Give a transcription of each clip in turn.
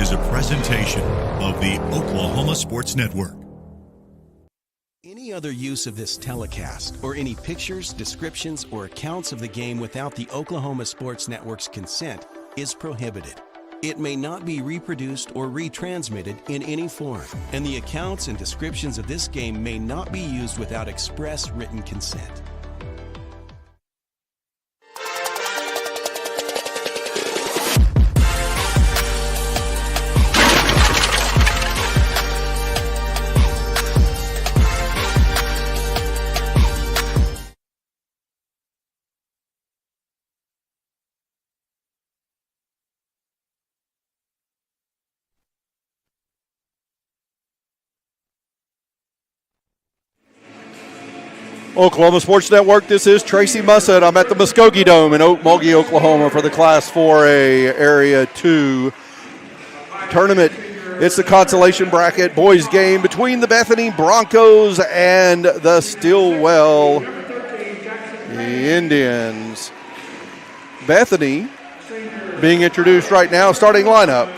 is a presentation of the Oklahoma Sports Network. Any other use of this telecast or any pictures, descriptions, or accounts of the game without the Oklahoma Sports Network's consent is prohibited. It may not be reproduced or retransmitted in any form, and the accounts and descriptions of this game may not be used without express written consent. Oklahoma Sports Network, this is Tracy Mussett. I'm at the Muskogee Dome in Okmulgee, Oklahoma for the Class 4A Area 2 tournament. It's the consolation bracket boys game between the Bethany Broncos and the Stillwell Indians. Bethany being introduced right now, starting lineup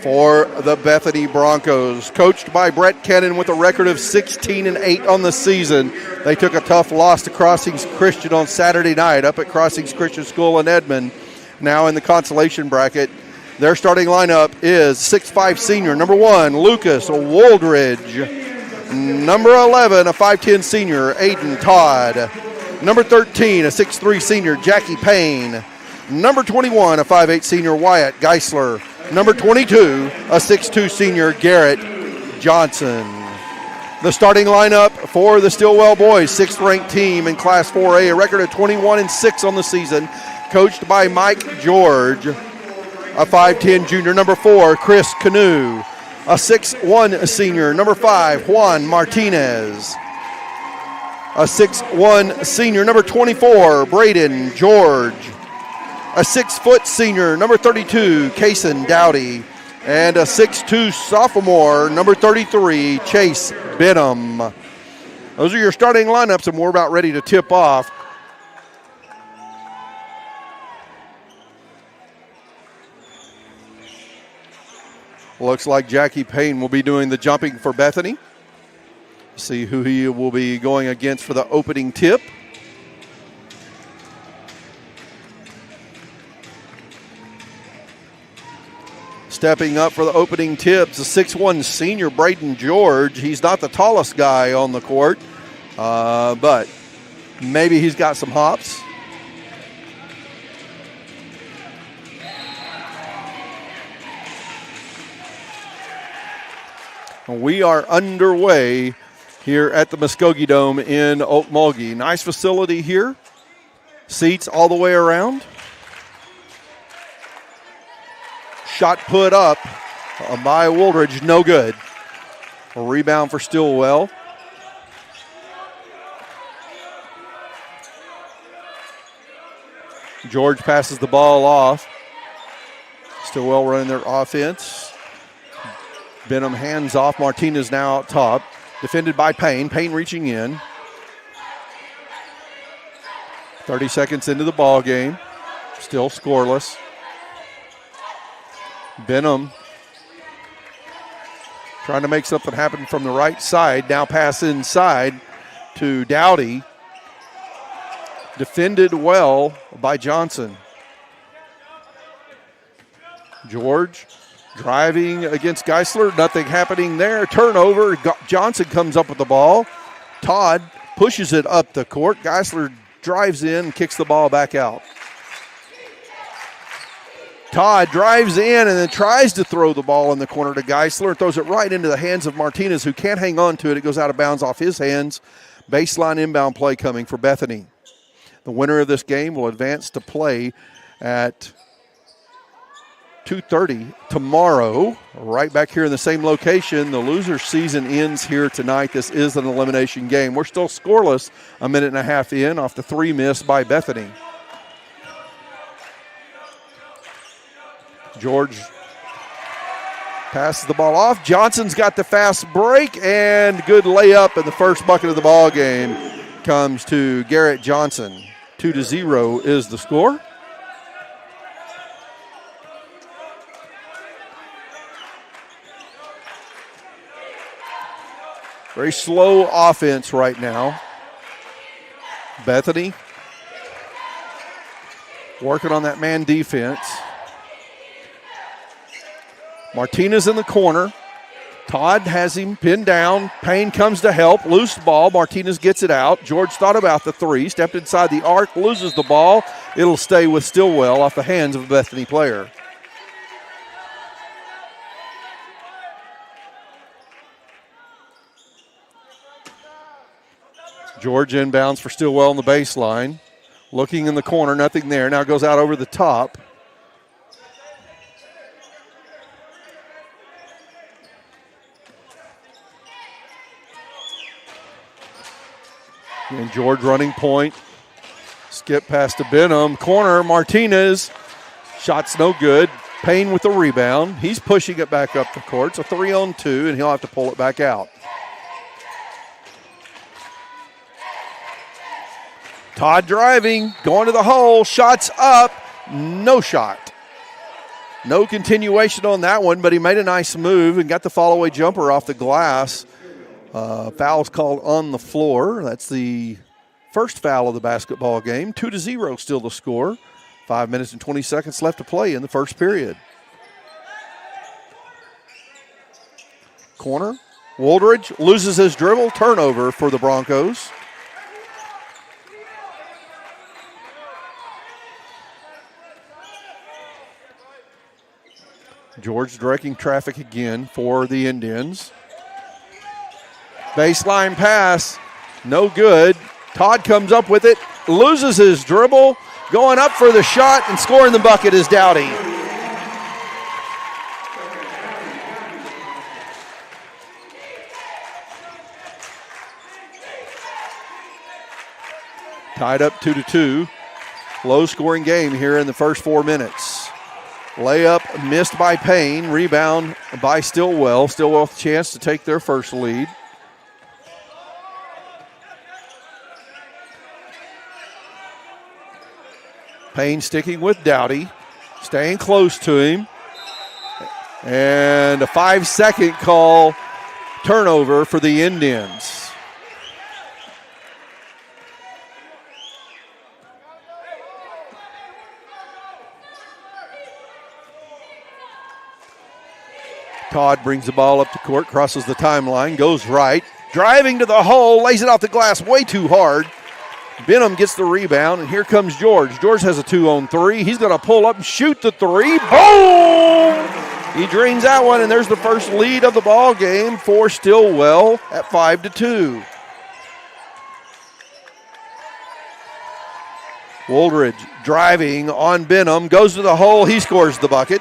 for the Bethany Broncos, coached by Brett Kennan with a record of 16-8 on the season. They took a tough loss to Crossings Christian on Saturday night up at Crossings Christian School in Edmond. Now in the consolation bracket, their starting lineup is 6'5 senior, number 1, Lucas Woldridge. Number 11, a 5'10 senior, Aiden Todd. Number 13, a 6'3 senior, Jackie Payne. Number 21, a 5'8 senior, Wyatt Geisler. Number 22, a 6'2 senior, Garrett Johnson. The starting lineup for the Stillwell boys, 6th ranked team in Class 4A, a record of 21-6 on the season, coached by Mike George, a 5'10 junior. Number 4, Chris Canoe, a 6'1 senior. Number 5, Juan Martinez, a 6'1 senior. Number 24, Braden George, a 6-foot senior, number 32, Kason Dowdy, and a 6'2 sophomore, number 33, Chase Benham. Those are your starting lineups, and we're about ready to tip off. Looks like Jackie Payne will be doing the jumping for Bethany. See who he will be going against for the opening tip. Stepping up for the opening tips, a 6'1 senior, Braden George. He's not the tallest guy on the court, but maybe he's got some hops. We are underway here at the Muskogee Dome in Okmulgee. Nice facility here. Seats all the way around. Shot put up by Woldridge, no good. A rebound for Stillwell. George passes the ball off. Stillwell running their offense. Benham hands off. Martinez now out top. Defended by Payne. Payne reaching in. 30 seconds into the ball game. Still scoreless. Benham trying to make something happen from the right side. Now pass inside to Dowdy. Defended well by Johnson. George driving against Geisler. Nothing happening there. Turnover. Johnson comes up with the ball. Todd pushes it up the court. Geisler drives in and kicks the ball back out. Todd drives in and then tries to throw the ball in the corner to Geisler. Throws it right into the hands of Martinez, who can't hang on to it. It goes out of bounds off his hands. Baseline inbound play coming for Bethany. The winner of this game will advance to play at 2:30 tomorrow, right back here in the same location. The loser season ends here tonight. This is an elimination game. We're still scoreless a minute and a half in off the 3 missed by Bethany. George passes the ball off. Johnson's got the fast break and good layup, and the first bucket of the ball game comes to Garrett Johnson. 2-0 is the score. Very slow offense right now. Bethany working on that man defense. Martinez in the corner. Todd has him pinned down. Payne comes to help. Loose ball. Martinez gets it out. George thought about the three. Stepped inside the arc. Loses the ball. It'll stay with Stillwell off the hands of a Bethany player. George inbounds for Stillwell on the baseline. Looking in the corner. Nothing there. Now goes out over the top. And George running point. Skip pass to Benham. Corner, Martinez. Shot's no good. Payne with the rebound. He's pushing it back up the court. It's a 3-on-2, and he'll have to pull it back out. Todd driving, going to the hole. Shots up. No shot. No continuation on that one, but he made a nice move and got the fall-away jumper off the glass. Foul's called on the floor. That's the first foul of the basketball game. 2-0 still the score. 5 minutes and 20 seconds left to play in the first period. Corner. Woldridge loses his dribble. Turnover for the Broncos. George directing traffic again for the Indians. Baseline pass, no good. Todd comes up with it, loses his dribble, going up for the shot, and scoring the bucket is Dowdy. Tied up 2-2. Low-scoring game here in the first 4 minutes. Layup missed by Payne. Rebound by Stillwell. Stillwell with a chance to take their first lead. Payne sticking with Dowdy. Staying close to him. And a 5-second call. Turnover for the Indians. Todd brings the ball up the court, crosses the timeline, goes right. Driving to the hole, lays it off the glass way too hard. Benham gets the rebound, and here comes George. George has a 2-on-3. He's going to pull up and shoot the three. Boom! He drains that one, and there's the first lead of the ball game for Stillwell at 5-2. Woldridge driving on Benham, goes to the hole. He scores the bucket.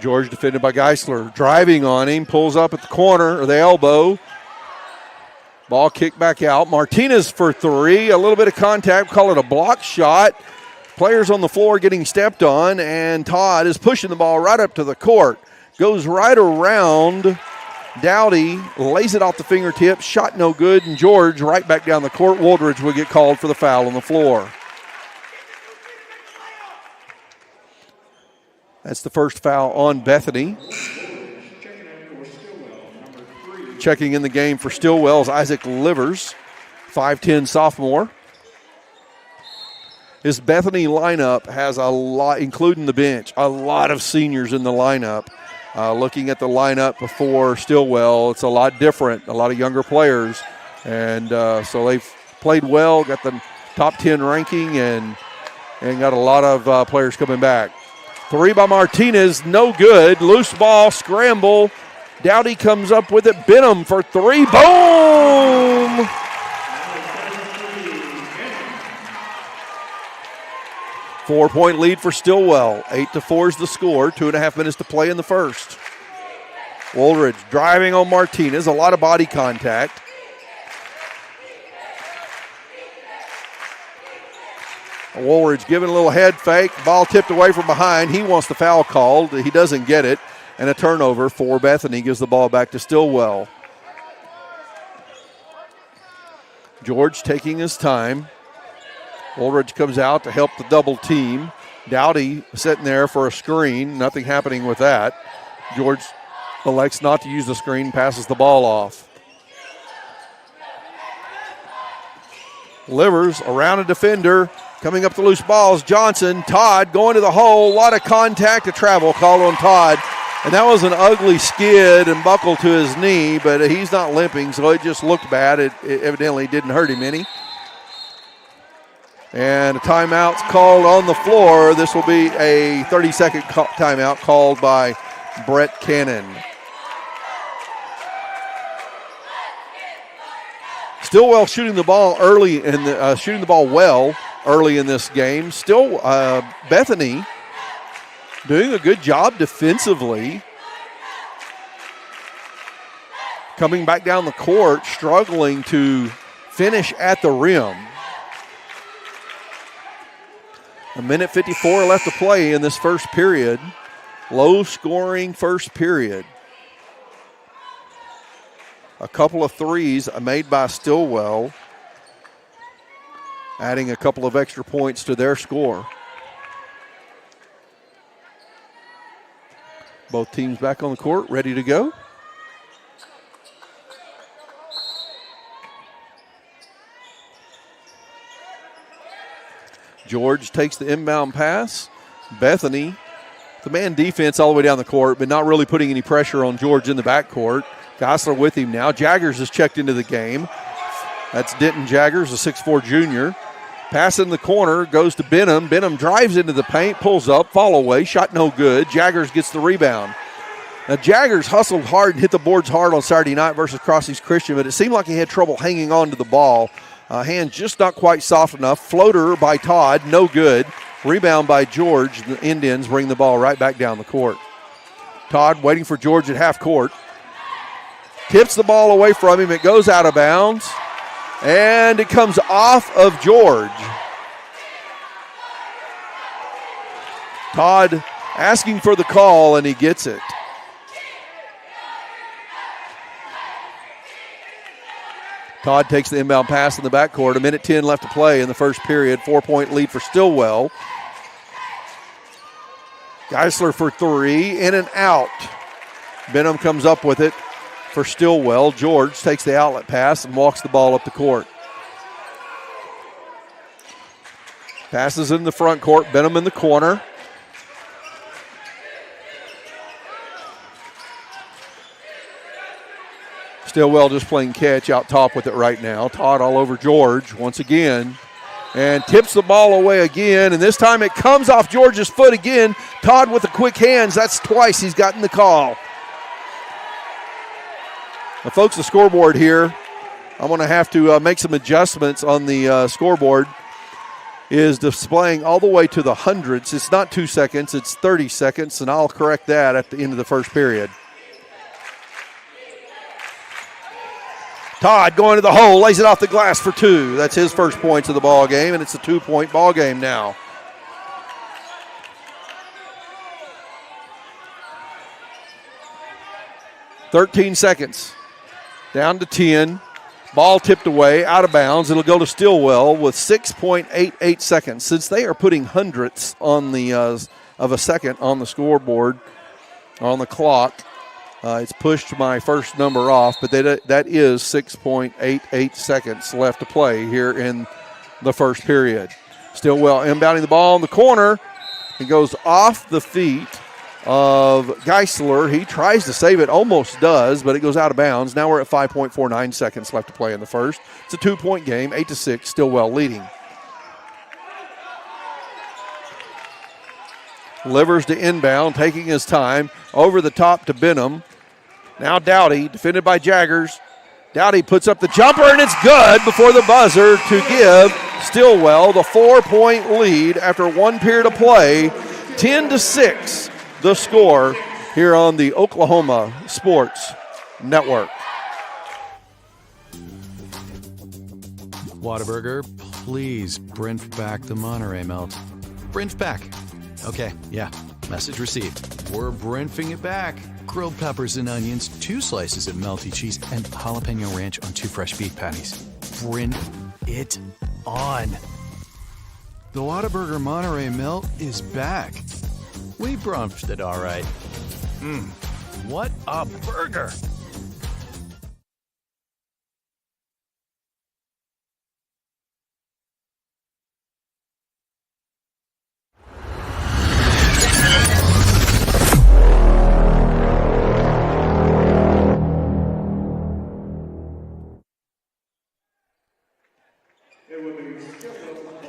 George defended by Geisler. Driving on him, pulls up at the corner or the elbow. Ball kicked back out. Martinez for three. A little bit of contact. Call it a block shot. Players on the floor getting stepped on, and Todd is pushing the ball right up to the court. Goes right around Dowdy, lays it off the fingertips. Shot no good, and George right back down the court. Woldridge will get called for the foul on the floor. That's the first foul on Bethany. Checking in the game for Stillwell is Isaac Livers, 5'10 sophomore. This Bethany lineup has a lot, including the bench, a lot of seniors in the lineup. Looking at the lineup before Stillwell, it's a lot different, a lot of younger players. And so they've played well, got the top 10 ranking, and got a lot of players coming back. Three by Martinez, no good. Loose ball, scramble. Dowdy comes up with it. Benham for three. Boom! Four-point lead for Stillwell. 8-4 is the score. 2.5 minutes to play in the first. Woldridge driving on Martinez. A lot of body contact. Woolridge giving a little head fake. Ball tipped away from behind. He wants the foul called. He doesn't get it. And a turnover for Bethany gives the ball back to Stillwell. George taking his time. Woolridge comes out to help the double team. Dowdy sitting there for a screen. Nothing happening with that. George elects not to use the screen, passes the ball off. Livers around a defender. Coming up the loose balls, Johnson. Todd going to the hole. A lot of contact, a travel call on Todd. And that was an ugly skid and buckle to his knee, but he's not limping, so it just looked bad. It evidently didn't hurt him any. And a timeout's called on the floor. This will be a 30-second timeout called by Brett Cannon. Stillwell shooting the ball well early in this game. Still, Bethany doing a good job defensively. Coming back down the court, struggling to finish at the rim. 1:54 left to play in this first period. Low-scoring first period. A couple of threes made by Stillwell, adding a couple of extra points to their score. Both teams back on the court, ready to go. George takes the inbound pass. Bethany, the man defense all the way down the court, but not really putting any pressure on George in the backcourt. Gossler with him now. Jaggers has checked into the game. That's Denton Jaggers, a 6'4 junior. Pass in the corner, goes to Benham. Benham drives into the paint, pulls up, fall away, shot no good. Jaggers gets the rebound. Now, Jaggers hustled hard and hit the boards hard on Saturday night versus Cross East Christian, but it seemed like he had trouble hanging on to the ball. Hand just not quite soft enough. Floater by Todd, no good. Rebound by George. The Indians bring the ball right back down the court. Todd waiting for George at half court. Tips the ball away from him. It goes out of bounds. And it comes off of George. Todd asking for the call, and he gets it. Todd takes the inbound pass in the backcourt. 1:10 left to play in the first period. 4-point lead for Stillwell. Geisler for three, in and out. Benham comes up with it for Stillwell. George takes the outlet pass and walks the ball up the court. Passes in the front court. Benham in the corner. Stillwell just playing catch out top with it right now. Todd all over George once again. And tips the ball away again. And this time it comes off George's foot again. Todd with the quick hands. That's twice he's gotten the call. Now, folks, the scoreboard here, I'm going to have to make some adjustments on the scoreboard. Is displaying all the way to the hundreds. It's not 2 seconds, it's 30 seconds, and I'll correct that at the end of the first period. Todd going to the hole, lays it off the glass for two. That's his first points of the ball game, and it's a 2-point ball game now. "13 seconds. Down to 10. Ball tipped away, out of bounds. It'll go to Stillwell with 6.88 seconds. Since they are putting hundredths on the of a second on the scoreboard, on the clock, it's pushed my first number off, but that is 6.88 seconds left to play here in the first period. Stillwell inbounding the ball in the corner. It goes off the feet of Geisler. He tries to save it, almost does, but it goes out of bounds. Now we're at 5.49 seconds left to play in the first. It's a 2-point game, 8-6, Stillwell leading. Livers to inbound, taking his time. Over the top to Benham. Now Dowdy, defended by Jaggers. Dowdy puts up the jumper, and it's good before the buzzer to give Stillwell the 4-point lead after 1 period of play. 10-6, the score here on the Oklahoma Sports Network. Whataburger, please Brent back the Monterey melt. Brent back. Okay, yeah, message received. We're Brentfing it back. Grilled peppers and onions, 2 slices of melty cheese, and jalapeno ranch on 2 fresh beef patties. sprint it on. The Whataburger Monterey Melt is back. We brunched it all right. What a burger!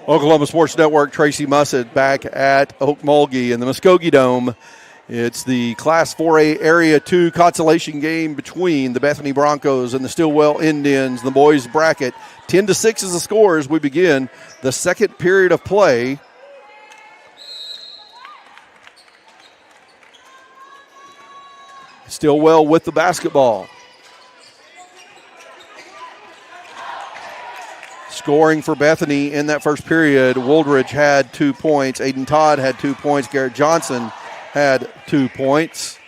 Oklahoma Sports Network, Tracy Mussett back at Okmulgee in the Muskogee Dome. It's the Class 4A Area 2 consolation game between the Bethany Broncos and the Stillwell Indians. The boys bracket 10-6 is the score as we begin the second period of play. Stillwell with the basketball. Scoring for Bethany in that first period, Woldridge had 2 points. Aiden Todd had 2 points. Garrett Johnson had 2 points.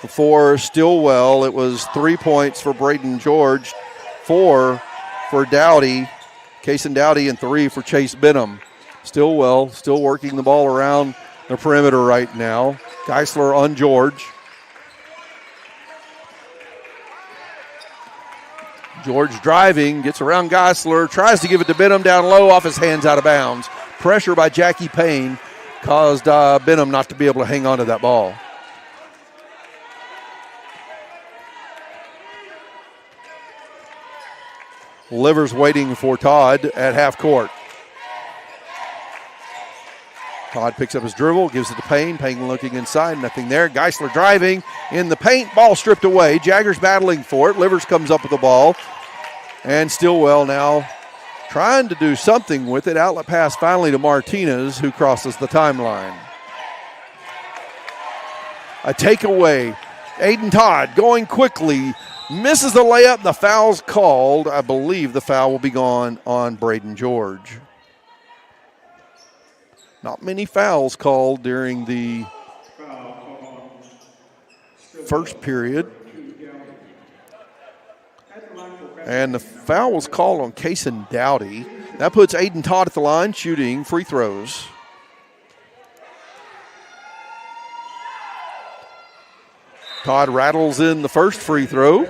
For Stillwell, it was 3 points for Braden George, 4 for Dowdy, Kason Dowdy, and 3 for Chase Benham. Stillwell still working the ball around the perimeter right now. Geisler on George. George driving, gets around Geisler, tries to give it to Benham down low, off his hands, out of bounds. Pressure by Jackie Payne caused Benham not to be able to hang on to that ball. Livers waiting for Todd at half court. Todd picks up his dribble, gives it to Payne. Payne looking inside, nothing there. Geisler driving in the paint, ball stripped away. Jaggers battling for it. Livers comes up with the ball. And Stillwell now trying to do something with it. Outlet pass finally to Martinez, who crosses the timeline. A takeaway. Aiden Todd going quickly, misses the layup. The foul's called. I believe the foul will be gone on Braden George. Not many fouls called during the first period. And the foul was called on Kason Dowdy. That puts Aiden Todd at the line shooting free throws. Todd rattles in the first free throw.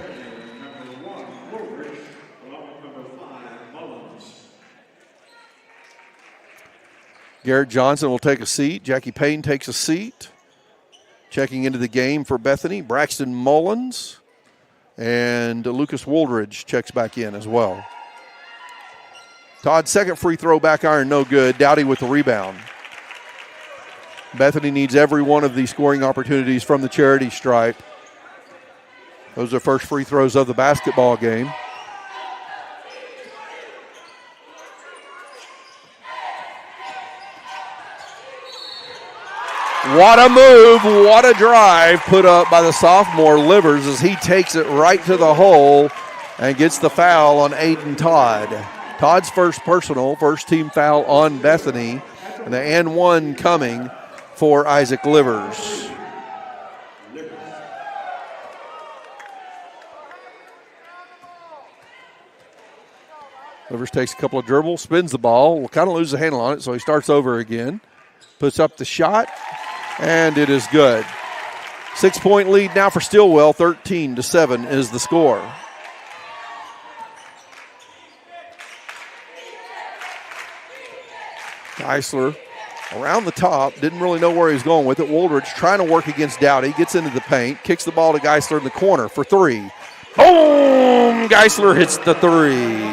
Garrett Johnson will take a seat. Jackie Payne takes a seat. Checking into the game for Bethany, Braxton Mullins. And Lucas Woldridge checks back in as well. Todd's second free throw, back iron, no good. Dowdy with the rebound. Bethany needs every one of these scoring opportunities from the charity stripe. Those are first free throws of the basketball game. What a move, what a drive put up by the sophomore Livers as he takes it right to the hole and gets the foul on Aiden Todd. Todd's first personal, first team foul on Bethany, and the and one coming for Isaac Livers. Livers takes a couple of dribbles, spins the ball, will kind of lose the handle on it, so he starts over again. Puts up the shot, and it is good. 6-point lead now for Stillwell, 13-7 is the score. Geisler around the top, didn't really know where he was going with it. Woldridge trying to work against Dowdy, gets into the paint, kicks the ball to Geisler in the corner for three. Boom! Geisler hits the three.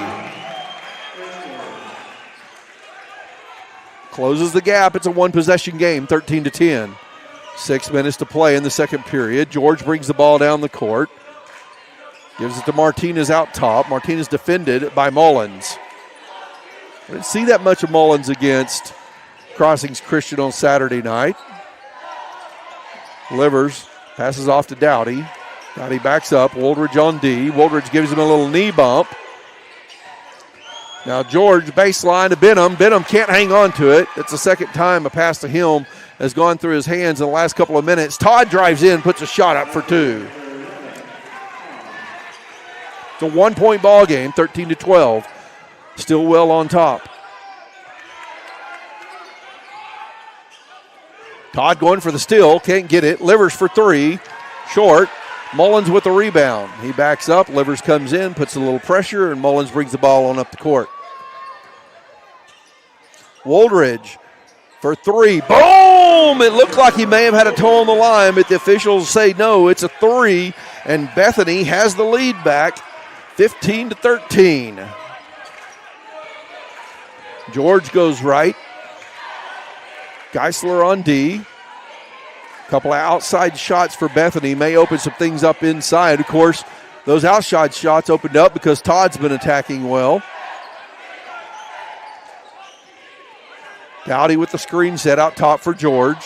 Closes the gap. It's a one-possession game, 13-10. 6 minutes to play in the second period. George brings the ball down the court. Gives it to Martinez out top. Martinez defended by Mullins. I didn't see that much of Mullins against Crossings Christian on Saturday night. Livers passes off to Dowdy. Dowdy backs up. Woldridge on D. Woldridge gives him a little knee bump. Now George baseline to Benham. Benham can't hang on to it. It's the second time a pass to him has gone through his hands in the last couple of minutes. Todd drives in, puts a shot up for two. It's It's a 1-point ball game, 13-12. Stillwell on top. Todd going for the steal, can't get it. Livers for three, short. Mullins with the rebound. He backs up, Livers comes in, puts a little pressure, and Mullins brings the ball on up the court. Woldridge for three. Boom! It looked like he may have had a toe on the line, but the officials say no, it's a three, and Bethany has the lead back, 15-13. George goes right. Geisler on D. A couple of outside shots for Bethany may open some things up inside. Of course, those outside shots opened up because Todd's been attacking well. Dowdy with the screen set out top for George.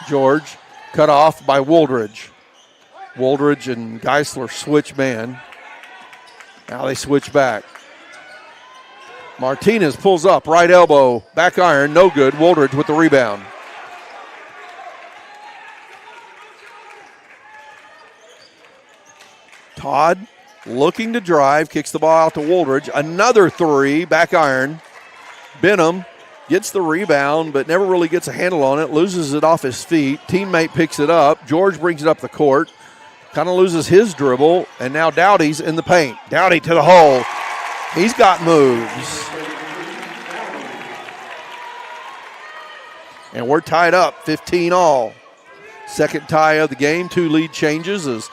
George cut off by Woldridge. Woldridge and Geisler switch man. Now they switch back. Martinez pulls up, right elbow, back iron, no good. Woldridge with the rebound. Todd looking to drive, kicks the ball out to Woldridge. Another three, back iron. Benham gets the rebound, but never really gets a handle on it, loses it off his feet. Teammate picks it up. George brings it up the court, kind of loses his dribble, and now Dowdy's in the paint. Dowdy to the hole. He's got moves. And we're tied up, 15 all. Second tie of the game, 2 lead changes as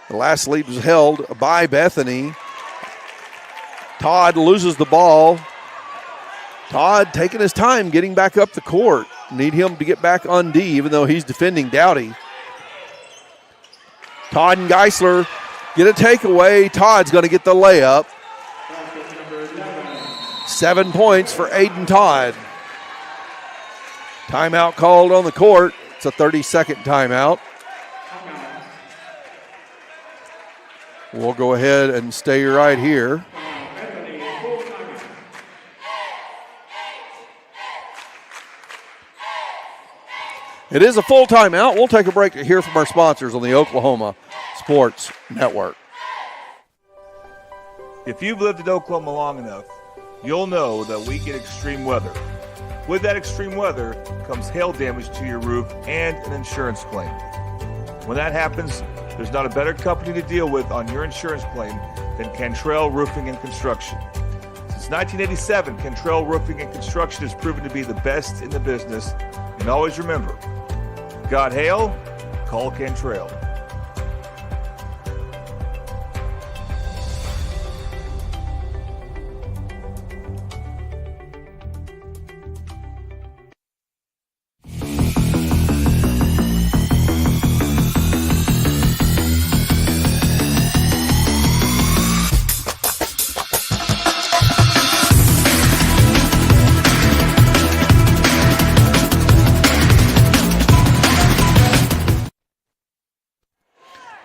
the last lead was held by Bethany. Todd loses the ball. Todd taking his time getting back up the court. Need him to get back on D, even though he's defending Dowdy. Todd and Geisler get a takeaway. Todd's going to get the layup. 7 points for Aiden Todd. Timeout called on the court. It's a 30-second timeout. We'll go ahead and stay right here. It is a full timeout. We'll take a break to hear from our sponsors on the Oklahoma Sports Network. If you've lived in Oklahoma long enough, you'll know that we get extreme weather. With that extreme weather comes hail damage to your roof and an insurance claim. When that happens, there's not a better company to deal with on your insurance claim than Cantrell Roofing and Construction. Since 1987, Cantrell Roofing and Construction has proven to be the best in the business. And always remember, got hail? Call Cantrell.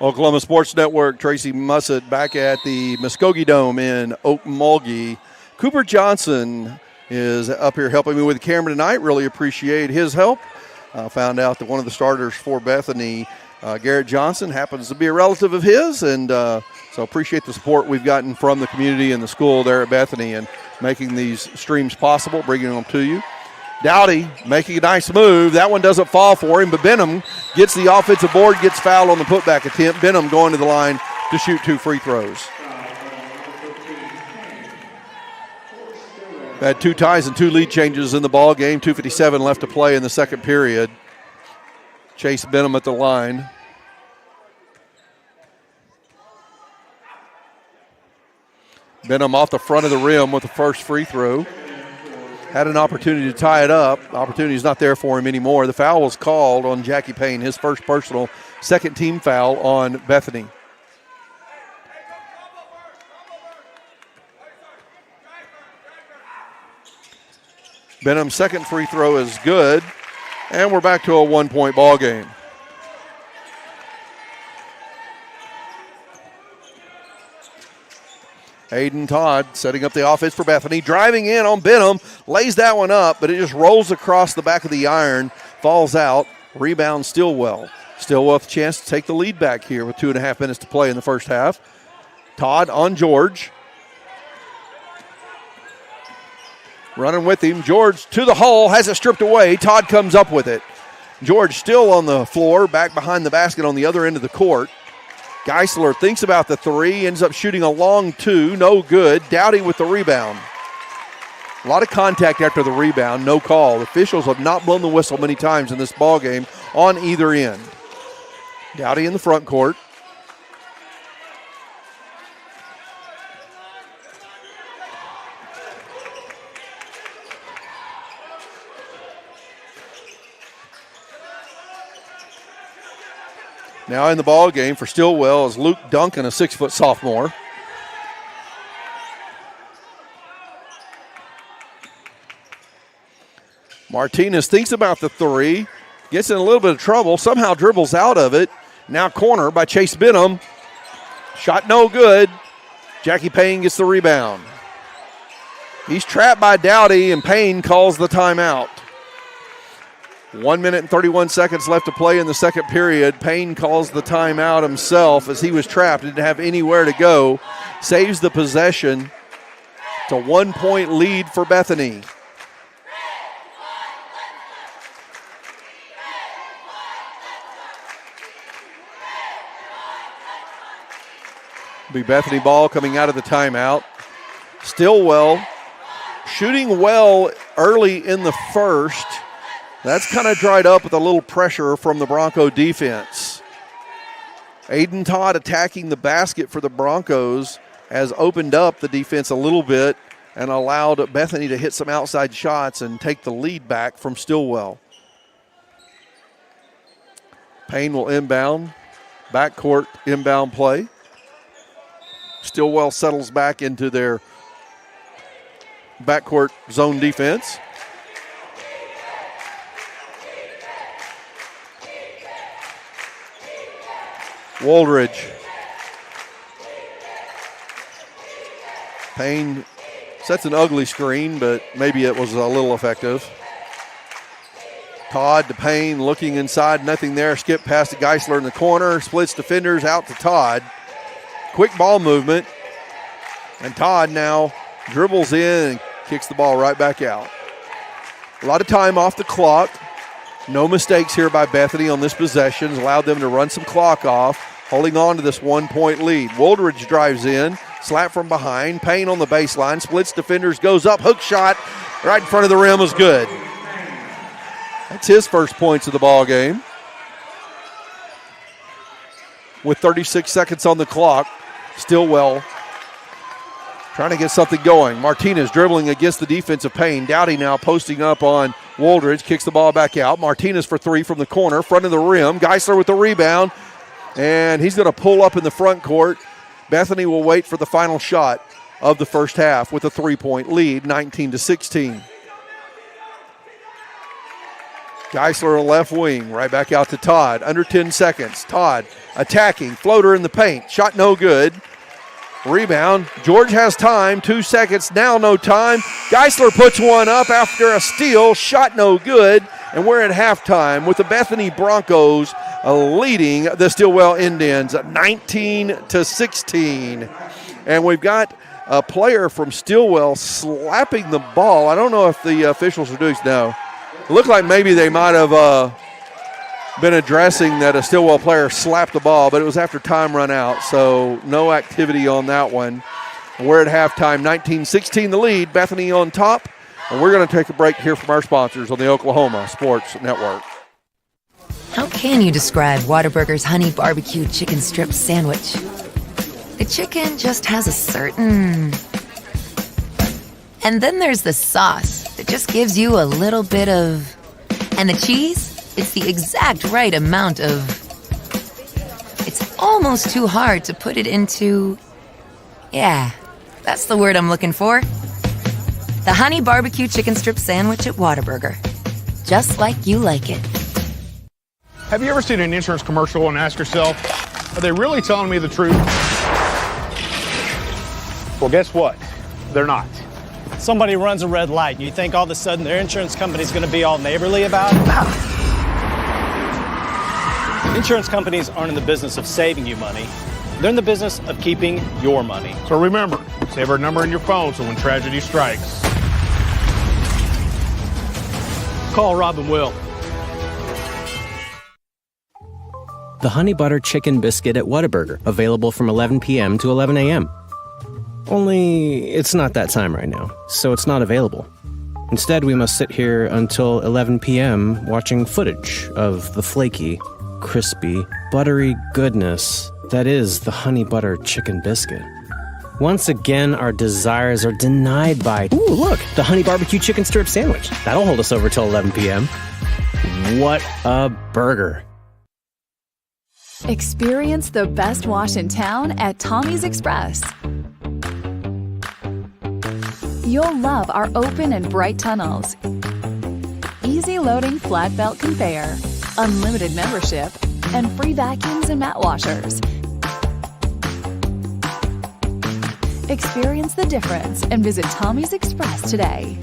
Oklahoma Sports Network, Tracy Mussett back at the Muskogee Dome in Okmulgee. Cooper Johnson is up here helping me with the camera tonight. Really appreciate his help. Found out that one of the starters for Bethany, Garrett Johnson, happens to be a relative of his, and so appreciate the support we've gotten from the community and the school there at Bethany and making these streams possible, bringing them to you. Dowdy making a nice move. That one doesn't fall for him, but Benham gets the offensive board, gets fouled on the putback attempt. Benham going to the line to shoot 2 free throws. Had 2 ties and 2 lead changes in the ball game. 2:57 left to play in the second period. Chase Benham at the line. Benham off the front of the rim with the first free throw. Had an opportunity to tie it up. The opportunity is not there for him anymore. The foul was called on Jackie Payne, his first personal, second team foul on Bethany. Benham's second free throw is good, and we're back to a 1-point ball game. Aiden Todd setting up the offense for Bethany, driving in on Benham, lays that one up, but it just rolls across the back of the iron, falls out, rebound Stillwell. Stillwell with a chance to take the lead back here with 2.5 minutes to play in the first half. Todd on George. Running with him. George to the hole, has it stripped away. Todd comes up with it. George still on the floor, back behind the basket on the other end of the court. Geisler thinks about the three, ends up shooting a long two, no good. Dowdy with the rebound. A lot of contact after the rebound, no call. The officials have not blown the whistle many times in this ball game on either end. Dowdy in the front court. Now in the ball game for Stillwell is Luke Duncan, a 6-foot sophomore. Martinez thinks about the three, gets in a little bit of trouble, somehow dribbles out of it. Now corner by Chase Benham. Shot no good. Jackie Payne gets the rebound. He's trapped by Dowdy, and Payne calls the timeout. 1 minute and 31 seconds left to play in the second period. Payne calls the timeout himself as he was trapped, didn't have anywhere to go. Saves the possession. It's a 1-point lead for Bethany. Be Bethany ball coming out of the timeout. Stillwell shooting well early in the first. That's kind of dried up with a little pressure from the Bronco defense. Aiden Todd attacking the basket for the Broncos has opened up the defense a little bit and allowed Bethany to hit some outside shots and take the lead back from Stillwell. Payne will inbound. Backcourt inbound play. Stillwell settles back into their backcourt zone defense. Waldridge. Payne sets an ugly screen, but maybe it was a little effective. Todd to Payne, looking inside, nothing there. Skip past to Geisler in the corner, splits defenders out to Todd. Quick ball movement, and Todd now dribbles in and kicks the ball right back out. A lot of time off the clock. No mistakes here by Bethany on this possession. Allowed them to run some clock off, holding on to this 1-point lead. Waldridge drives in, slap from behind. Payne on the baseline, splits defenders, goes up, hook shot right in front of the rim is good. That's his first points of the ball game. With 36 seconds on the clock, Stillwell trying to get something going. Martinez dribbling against the defensive Payne. Dowdy now posting up on Waldridge, kicks the ball back out. Martinez for three from the corner, front of the rim. Geisler with the rebound, and he's going to pull up in the front court. Bethany will wait for the final shot of the first half with a 3-point lead, 19-16. Geisler on left wing, right back out to Todd. Under 10 seconds. Todd attacking, floater in the paint. Shot no good. Rebound. George has time. 2 seconds. Now no time. Geisler puts one up after a steal. Shot no good. And we're at halftime with the Bethany Broncos leading the Stillwell Indians 19-16. And we've got a player from Stillwell slapping the ball. I don't know if the officials are doing so. It looked like maybe they might have been addressing that a Stillwell player slapped the ball, but it was after time run out, so no activity on that one. We're at halftime, 19-16 the lead, Bethany on top, and we're going to take a break here from our sponsors on the Oklahoma Sports Network. How can you describe Whataburger's honey barbecue chicken strip sandwich? The chicken just has a certain... And then there's the sauce that just gives you a little bit of... And the cheese? It's the exact right amount of... It's almost too hard to put it into... Yeah, that's the word I'm looking for. The honey barbecue chicken strip sandwich at Whataburger. Just like you like it. Have you ever seen an insurance commercial and asked yourself, are they really telling me the truth? Well, guess what? They're not. Somebody runs a red light, and you think all of a sudden their insurance company's going to be all neighborly about it? Insurance companies aren't in the business of saving you money. They're in the business of keeping your money. So remember, save our number in your phone so when tragedy strikes, Call Rob and Will. The Honey Butter Chicken Biscuit at Whataburger, available from 11 p.m. to 11 a.m. Only, it's not that time right now, so it's not available. Instead, we must sit here until 11 p.m. watching footage of the flaky, crispy, buttery goodness that is the Honey Butter Chicken Biscuit. Once again, our desires are denied by, ooh, look, the Honey Barbecue Chicken Strip Sandwich. That'll hold us over till 11 p.m. What a burger. Experience the best wash in town at Tommy's Express. You'll love our open and bright tunnels, easy loading flat belt conveyor, unlimited membership, and free vacuums and mat washers. Experience the difference and visit Tommy's Express today.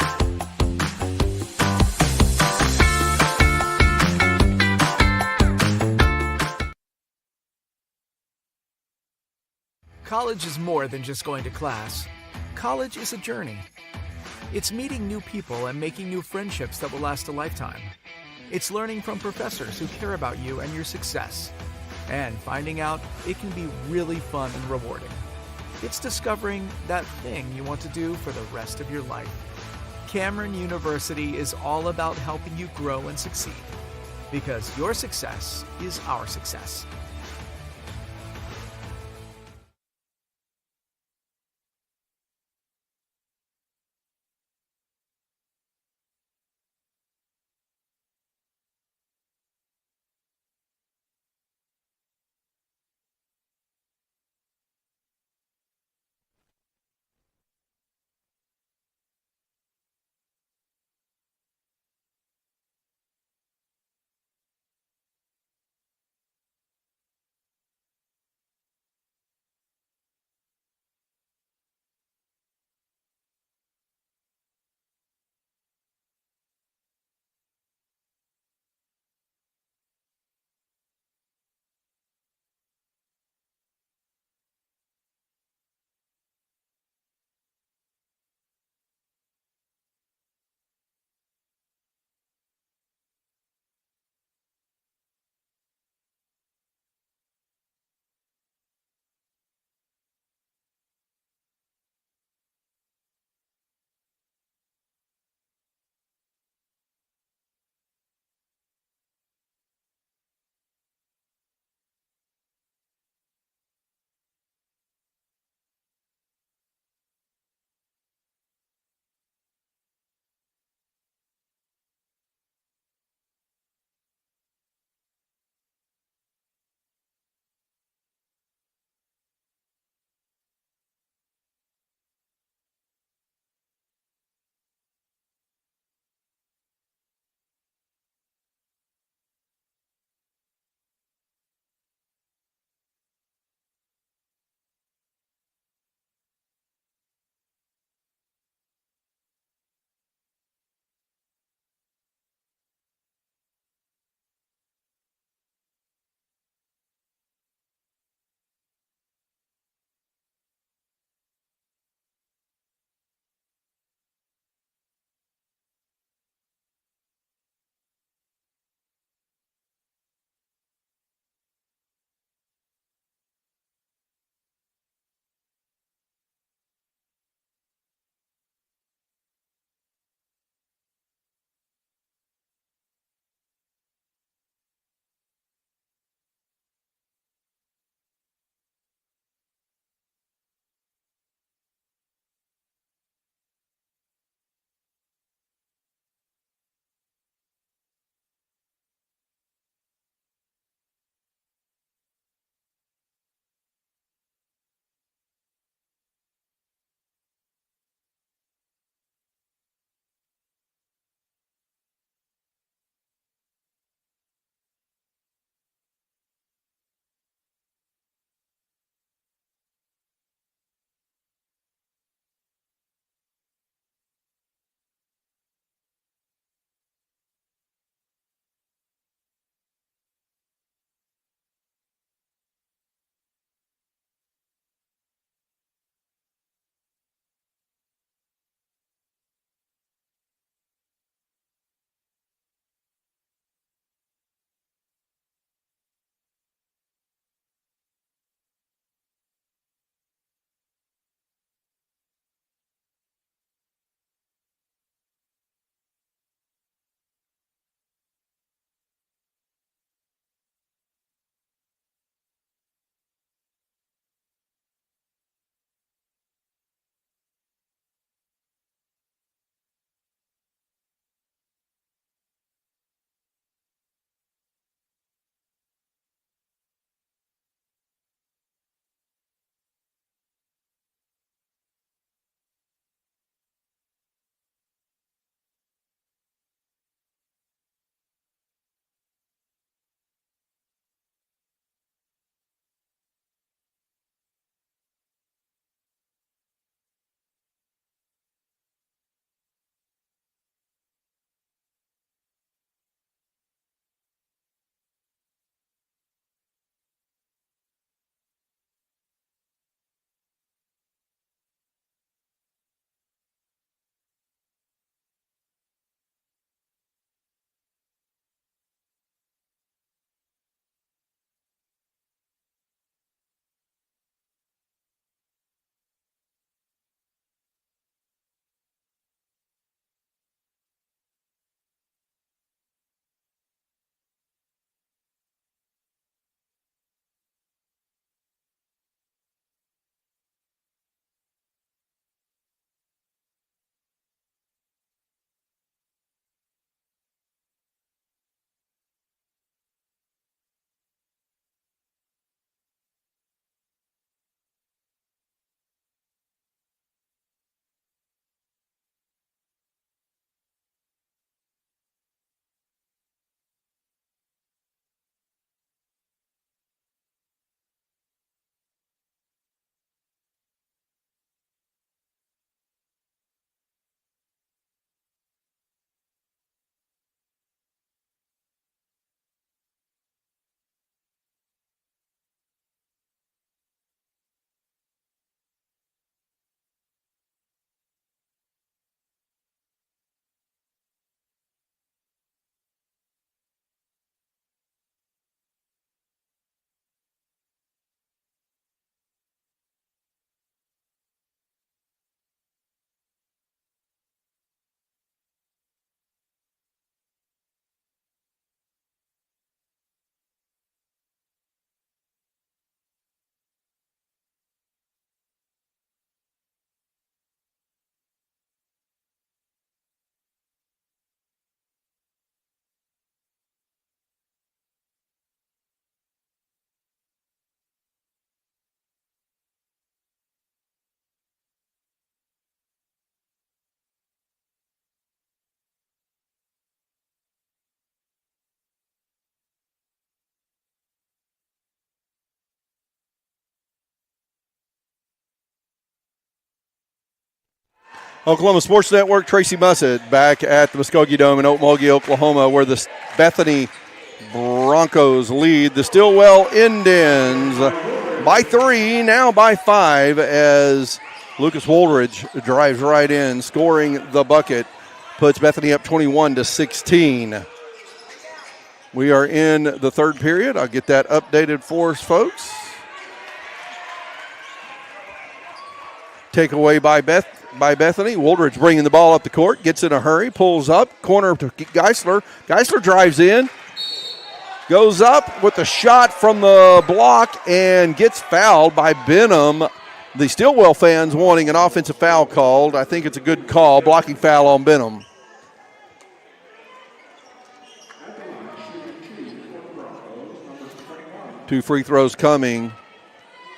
College is more than just going to class. College is a journey. It's meeting new people and making new friendships that will last a lifetime. It's learning from professors who care about you and your success. And finding out it can be really fun and rewarding. It's discovering that thing you want to do for the rest of your life. Cameron University is all about helping you grow and succeed. Because your success is our success. Oklahoma Sports Network, Tracy Mussett back at the Muskogee Dome in Okmulgee, Oklahoma, where the Bethany Broncos lead the Stillwell Indians by 3, now by 5, as Lucas Woolridge drives right in, scoring the bucket, puts Bethany up 21-16. We are in the third period. I'll get that updated for us, folks. Takeaway by Bethany. Woolridge bringing the ball up the court, gets in a hurry, pulls up, corner to Geisler. Geisler drives in, goes up with the shot from the block and gets fouled by Benham. The Stillwell fans wanting an offensive foul called. I think it's a good call, blocking foul on Benham. Two free throws coming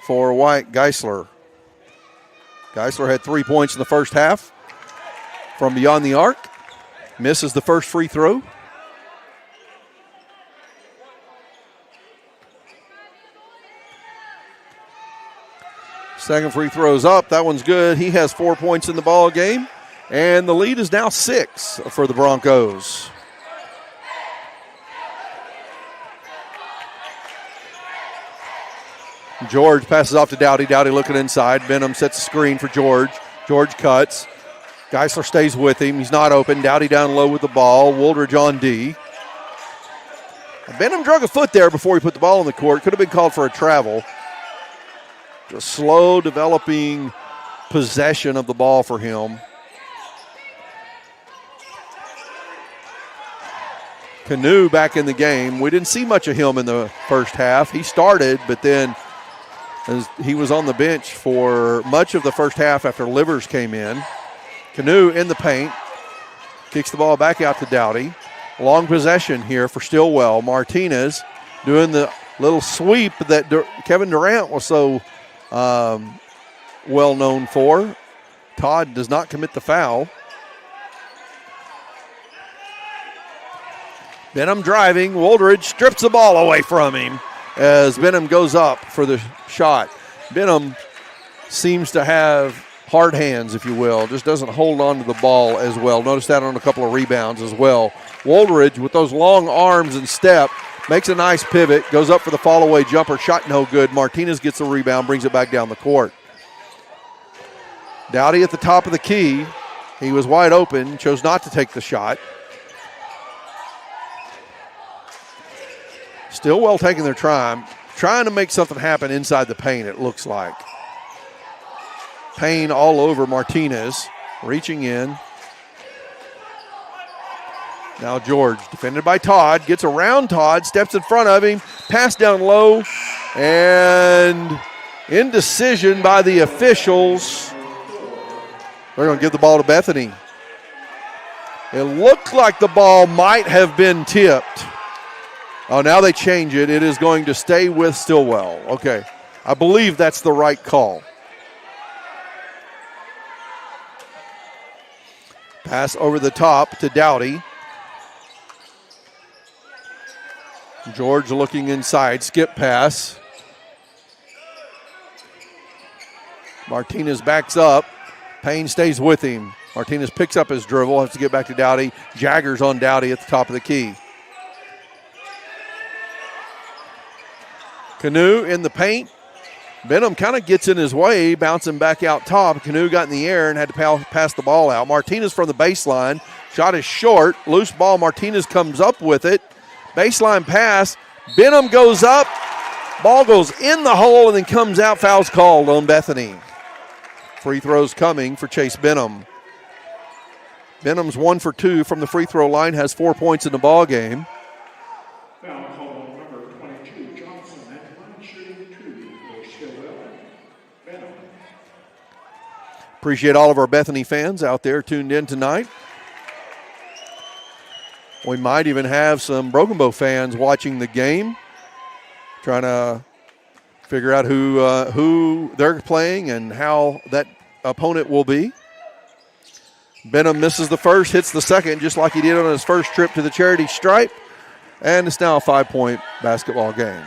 for White Geisler. Geisler had 3 points in the first half from beyond the arc. Misses the first free throw. Second free throw's up. That one's good. He has 4 points in the ball game. And the lead is now 6 for the Broncos. George passes off to Dowdy. Dowdy looking inside. Benham sets a screen for George. George cuts. Geisler stays with him. He's not open. Dowdy down low with the ball. Woolridge on D. Benham drug a foot there before he put the ball on the court. Could have been called for a travel. A slow developing possession of the ball for him. Canoe back in the game. We didn't see much of him in the first half. He started, but then as he was on the bench for much of the first half after Livers came in. Canoe in the paint. Kicks the ball back out to Dowdy. Long possession here for Stillwell. Martinez doing the little sweep that Kevin Durant was so well known for. Todd does not commit the foul. Benham driving. Woolridge strips the ball away from him as Benham goes up for the shot. Benham seems to have hard hands, if you will, just doesn't hold on to the ball as well. Notice that on a couple of rebounds as well. Woolridge with those long arms and step makes a nice pivot, goes up for the fall-away jumper, shot no good. Martinez gets the rebound, brings it back down the court. Dowdy at the top of the key. He was wide open, chose not to take the shot. Stillwell taking their time, trying to make something happen inside the paint, it looks like. Payne all over Martinez, reaching in. Now George, defended by Todd, gets around Todd, steps in front of him, pass down low, and indecision by the officials. They're going to give the ball to Bethany. It looked like the ball might have been tipped. Oh, now they change it. It is going to stay with Stillwell. Okay, I believe that's the right call. Pass over the top to Dowdy. George looking inside, skip pass. Martinez backs up. Payne stays with him. Martinez picks up his dribble, has to get back to Dowdy. Jaggers on Dowdy at the top of the key. Canoe in the paint. Benham kind of gets in his way, bouncing back out top. Canoe got in the air and had to pass the ball out. Martinez from the baseline. Shot is short. Loose ball. Martinez comes up with it. Baseline pass. Benham goes up. Ball goes in the hole and then comes out. Foul's called on Bethany. Free throws coming for Chase Benham. Benham's 1 for 2 from the free throw line, has 4 points in the ball game. Appreciate all of our Bethany fans out there tuned in tonight. We might even have some Broken Bow fans watching the game, trying to figure out who they're playing and how that opponent will be. Benham misses the first, hits the second, just like he did on his first trip to the charity stripe, and it's now a 5-point basketball game.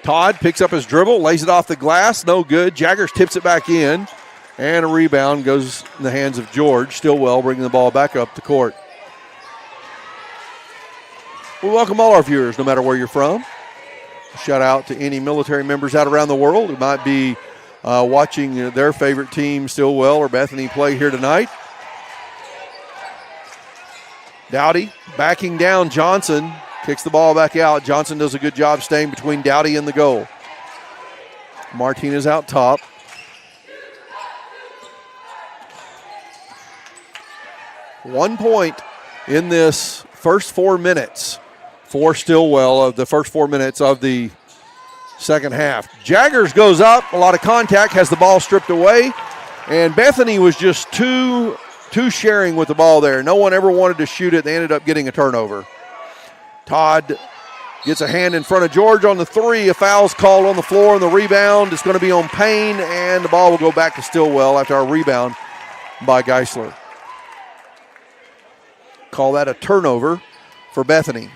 Todd picks up his dribble, lays it off the glass, no good. Jaggers tips it back in, and a rebound goes in the hands of George. Stillwell bringing the ball back up the court. We welcome all our viewers, no matter where you're from. Shout out to any military members out around the world who might be watching their favorite team, Stillwell or Bethany, play here tonight. Dowdy backing down Johnson. Kicks the ball back out. Johnson does a good job staying between Dowdy and the goal. Martinez out top. One point in this first 4 minutes for Stillwell of the first 4 minutes of the second half. Jaggers goes up. A lot of contact. Has the ball stripped away. And Bethany was just too sharing with the ball there. No one ever wanted to shoot it. They ended up getting a turnover. Todd gets a hand in front of George on the three. A foul's called on the floor, and the rebound is going to be on Payne, and the ball will go back to Stillwell after a rebound by Geisler. Call that a turnover for Bethany.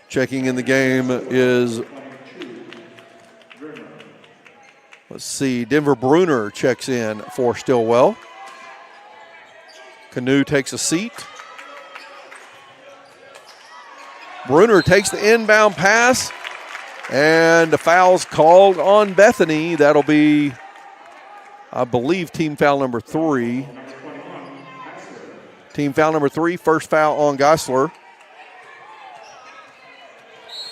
Checking in the game is, let's see, Denver Bruner checks in for Stillwell. Canoe takes a seat. Bruner takes the inbound pass, and the foul's called on Bethany. That'll be, I believe, team foul number 3. Team foul number 3, first foul on Geisler.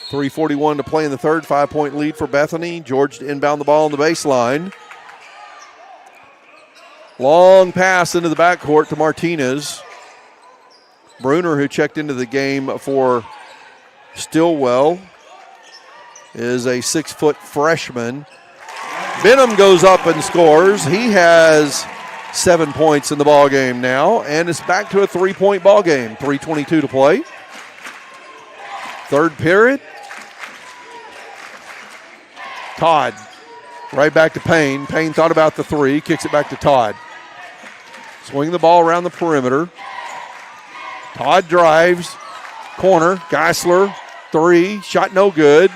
3:41 to play in the third, 5-point lead for Bethany. George to inbound the ball on the baseline. Long pass into the backcourt to Martinez. Bruner, who checked into the game for Stillwell, is a 6-foot freshman. Benham goes up and scores. He has 7 points in the ball game now, and it's back to a 3-point ball game. 3:22 to play. Third period. Todd, right back to Payne. Payne thought about the three, kicks it back to Todd. Swing the ball around the perimeter. Todd drives, corner, Geisler, three, shot no good.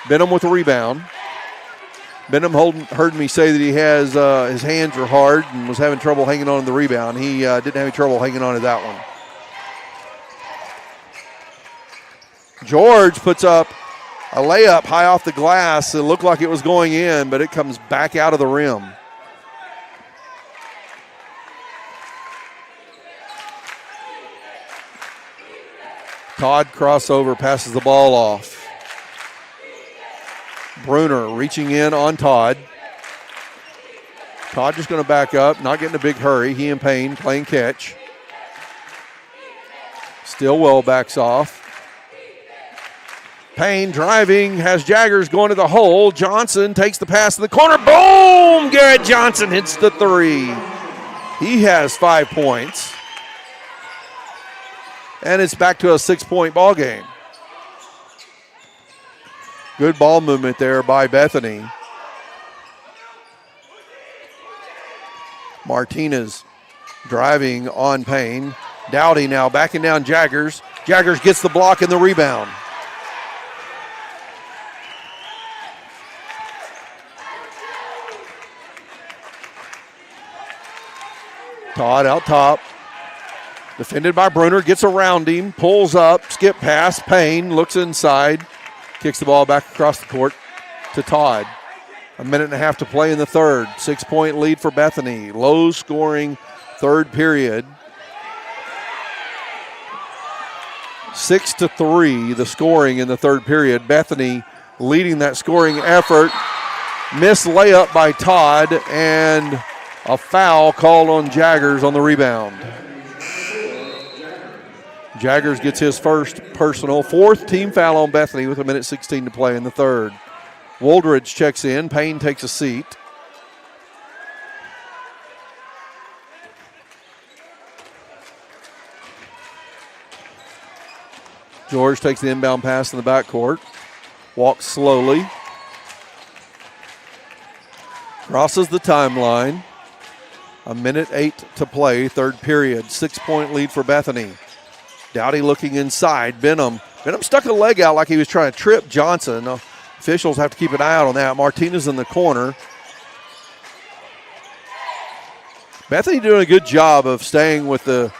Benham with a rebound. Benham heard me say that he has his hands are hard and was having trouble hanging on to the rebound. He didn't have any trouble hanging on to that one. George puts up a layup high off the glass. It looked like it was going in, but it comes back out of the rim. Todd crossover, passes the ball off. Bruner reaching in on Todd. Todd just going to back up, not getting a big hurry. He and Payne playing catch. Stillwell backs off. Payne driving, has Jaggers going to the hole. Johnson takes the pass to the corner. Boom! Garrett Johnson hits the three. He has 5 points. And it's back to a 6-point ball game. Good ball movement there by Bethany. Martinez driving on Payne. Dowdy now backing down Jaggers. Jaggers gets the block and the rebound. Todd out top. Defended by Bruner, gets around him, pulls up, skip pass. Payne looks inside, kicks the ball back across the court to Todd. 1.5 minutes to play in the third. 6-point lead for Bethany. Low scoring third period. 6-3 the scoring in the third period. Bethany leading that scoring effort. Missed layup by Todd, and a foul called on Jaggers on the rebound. Jaggers gets his first personal, 4th team foul on Bethany with 1:16 to play in the third. Woldridge checks in. Payne takes a seat. George takes the inbound pass in the backcourt. Walks slowly. Crosses the timeline. A minute 8 to play, third period. 6-point lead for Bethany. Dowdy looking inside. Benham stuck a leg out like he was trying to trip Johnson. Officials have to keep an eye out on that. Martinez in the corner. Bethany doing a good job of staying with the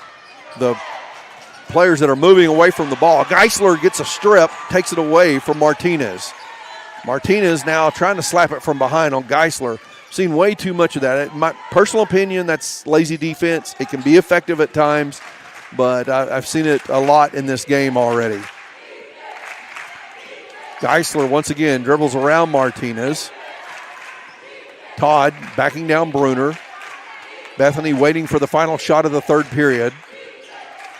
players that are moving away from the ball. Geisler gets a strip, takes it away from Martinez. Martinez now trying to slap it from behind on Geisler. Seen way too much of that. In my personal opinion, that's lazy defense. It can be effective at times, but I've seen it a lot in this game already. Geisler once again dribbles around Martinez. Todd backing down Bruner. Bethany waiting for the final shot of the third period.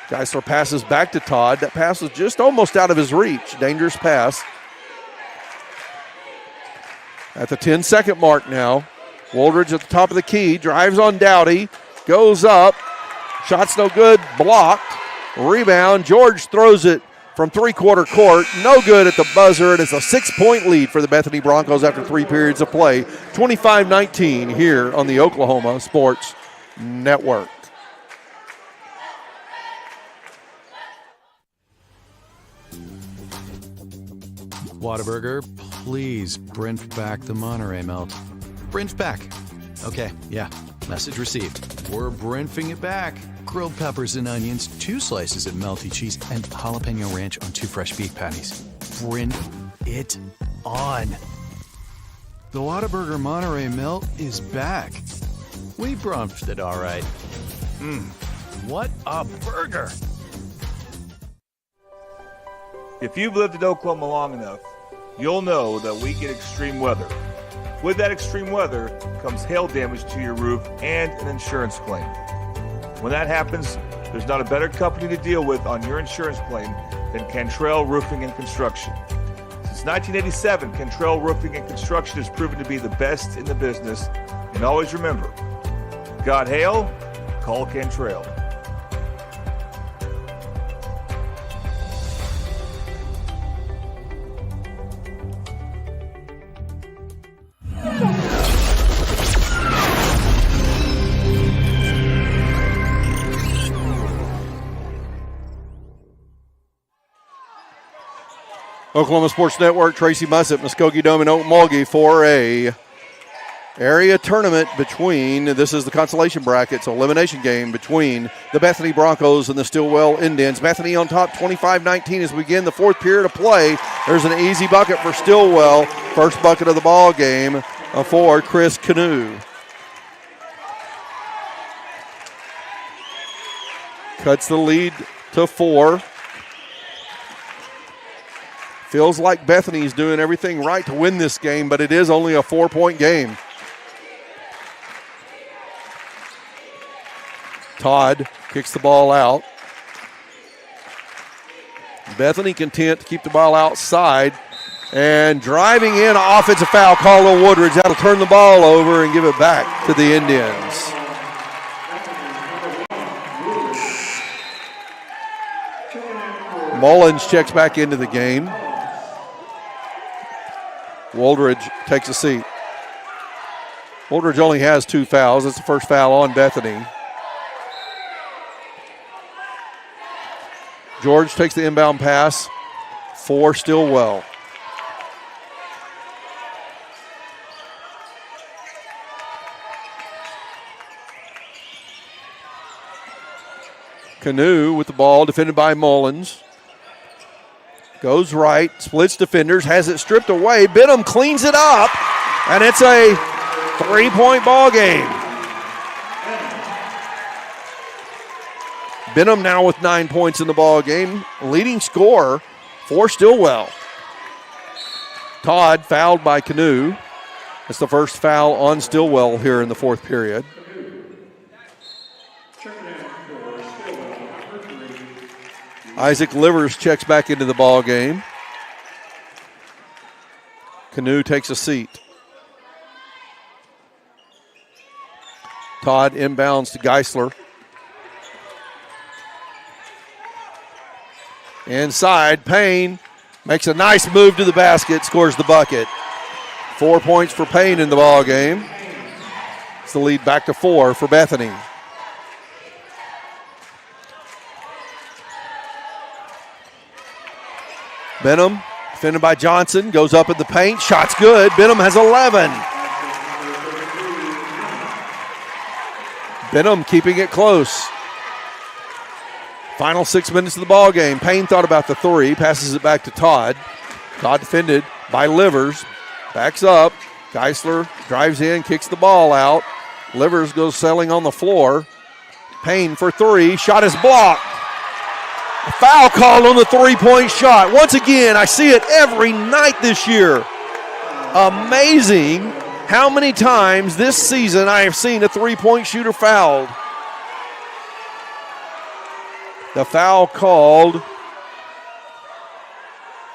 Geisler passes back to Todd. That pass was just almost out of his reach. Dangerous pass. At the 10-second mark now. Woldridge at the top of the key. Drives on Dowdy. Goes up. Shot's no good. Blocked. Rebound. George throws it from three-quarter court. No good at the buzzer. It is a 6-point lead for the Bethany Broncos after 3 periods of play. 25-19 here on the Oklahoma Sports Network. Whataburger, please Brent back the Monterey melt. Brent back. Okay, yeah, message received. We're Brentfing it back. Grilled peppers and onions, 2 slices of melty cheese, and jalapeno ranch on 2 fresh beef patties. Brent it on. The Whataburger Monterey melt is back. We brunched it all right. What a burger! If you've lived in Oklahoma long enough, you'll know that we get extreme weather. With that extreme weather comes hail damage to your roof and an insurance claim. When that happens, there's not a better company to deal with on your insurance claim than Cantrell Roofing and Construction. Since 1987, Cantrell Roofing and Construction has proven to be the best in the business. And always remember, got hail? Call Cantrell. Oklahoma Sports Network, Tracy Mussett, Muskogee Dome in Okmulgee for a area tournament between, this is the consolation bracket, it's an elimination game between the Bethany Broncos and the Stillwell Indians. Bethany on top 25-19 as we begin the fourth period of play. There's an easy bucket for Stillwell. First bucket of the ball game for Chris Canoe. Cuts the lead to 4. Feels like Bethany's doing everything right to win this game, but it is only a 4-point game. Todd kicks the ball out. Bethany content to keep the ball outside. And driving in, offensive foul called on Woodridge. That'll turn the ball over and give it back to the Indians. Mullins checks back into the game. Woldridge takes a seat. Woldridge only has 2 fouls. It's the first foul on Bethany. George takes the inbound pass for Stillwell. Canoe with the ball, defended by Mullins. Goes right, splits defenders, has it stripped away. Benham cleans it up, and it's a 3-point ball game. Benham now with 9 points in the ball game, leading scorer for Stillwell. Todd fouled by Canoe. It's the first foul on Stillwell here in the fourth period. Isaac Livers checks back into the ball game. Canoe takes a seat. Todd inbounds to Geisler. Inside, Payne makes a nice move to the basket, scores the bucket. 4 points for Payne in the ball game. It's the lead back to 4 for Bethany. Benham, defended by Johnson, goes up in the paint. Shot's good. Benham has 11. Benham keeping it close. Final 6 minutes of the ball game. Payne thought about the 3, passes it back to Todd. Todd defended by Livers, backs up. Geisler drives in, kicks the ball out. Livers goes sailing on the floor. Payne for 3, shot is blocked. A foul called on the 3-point shot. Once again, I see it every night this year. Amazing how many times this season I have seen a 3-point shooter fouled. The foul called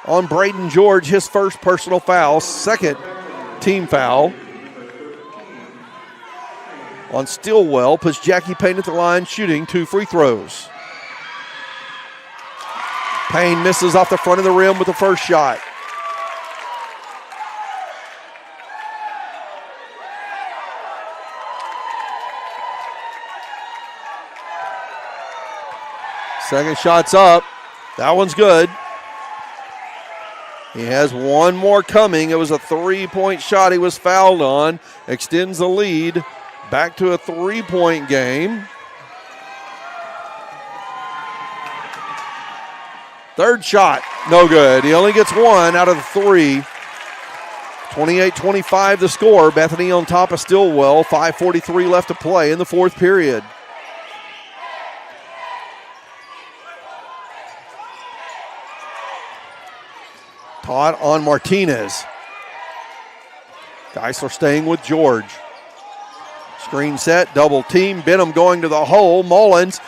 on Braden George, his first personal foul, second team foul. On Stillwell, puts Jackie Payne at the line, shooting 2 free throws. Payne misses off the front of the rim with the first shot. Second shot's up. That one's good. He has one more coming. It was a 3-point shot he was fouled on. Extends the lead back to a 3-point game. Third shot, no good. He only gets 1 out of the 3. 28-25 the score. Bethany on top of Stillwell. 5:43 left to play in the fourth period. Todd on Martinez. Geisler staying with George. Screen set, double team. Benham going to the hole. Mullins,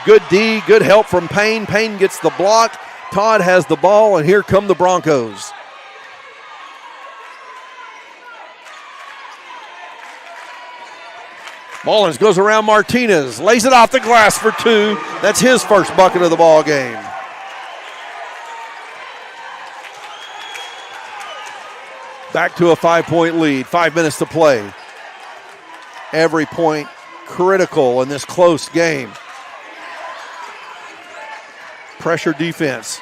good D, good help from Payne. Payne gets the block. Todd has the ball, and here come the Broncos. Mullins goes around Martinez, lays it off the glass for 2. That's his first bucket of the ball game. Back to a 5-point lead, 5 minutes to play. Every point critical in this close game. Pressure defense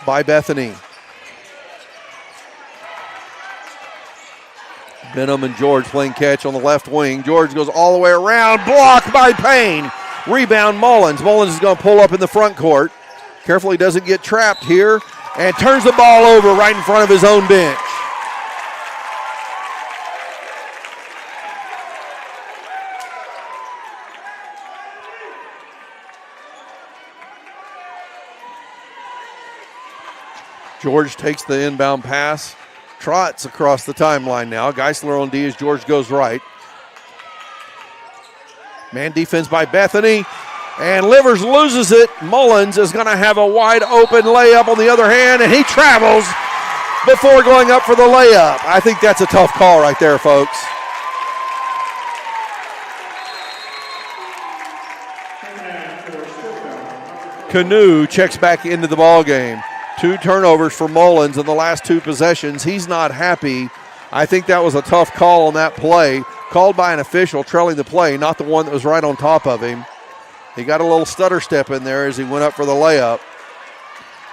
by Bethany. Benham and George playing catch on the left wing. George goes all the way around, blocked by Payne. Rebound Mullins. Mullins is going to pull up in the front court. Carefully doesn't get trapped here and turns the ball over right in front of his own bench. George takes the inbound pass, trots across the timeline now. Geisler on D as George goes right. Man defense by Bethany, and Livers loses it. Mullins is going to have a wide open layup on the other hand, and he travels before going up for the layup. I think that's a tough call right there, folks. Canoe checks back into the ball game. 2 turnovers for Mullins in the last 2 possessions. He's not happy. I think that was a tough call on that play. Called by an official trailing the play, not the one that was right on top of him. He got a little stutter step in there as he went up for the layup.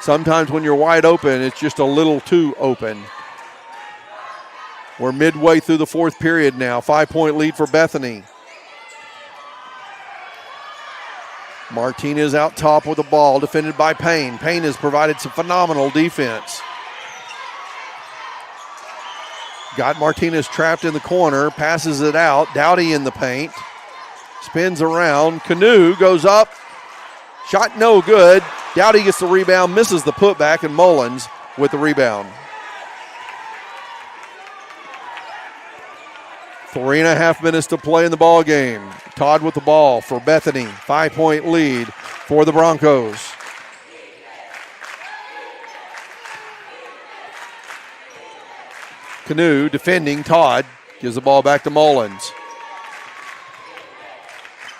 Sometimes when you're wide open, it's just a little too open. We're midway through the fourth period now. 5-point lead for Bethany. Martinez out top with the ball, defended by Payne. Payne has provided some phenomenal defense. Got Martinez trapped in the corner, passes it out. Dowdy in the paint. Spins around. Canoe goes up. Shot no good. Dowdy gets the rebound, misses the putback, and Mullins with the rebound. 3.5 minutes to play in the ball game. Todd with the ball for Bethany. 5-point lead for the Broncos. Canoe defending Todd. Gives the ball back to Mullins.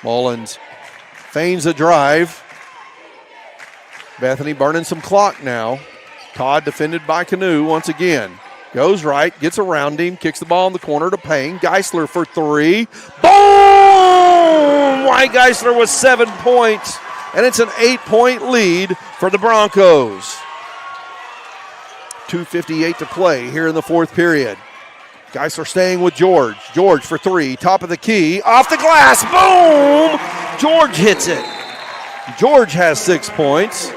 Mullins feigns a drive. Bethany burning some clock now. Todd defended by Canoe once again. Goes right, gets around him, kicks the ball in the corner to Payne. Geisler for three. Boom! Wyatt Geisler with 7 points, and it's an 8-point lead for the Broncos. 2:58 to play here in the fourth period. Geisler staying with George. George for three, top of the key, off the glass, boom! George hits it. George has 6 points.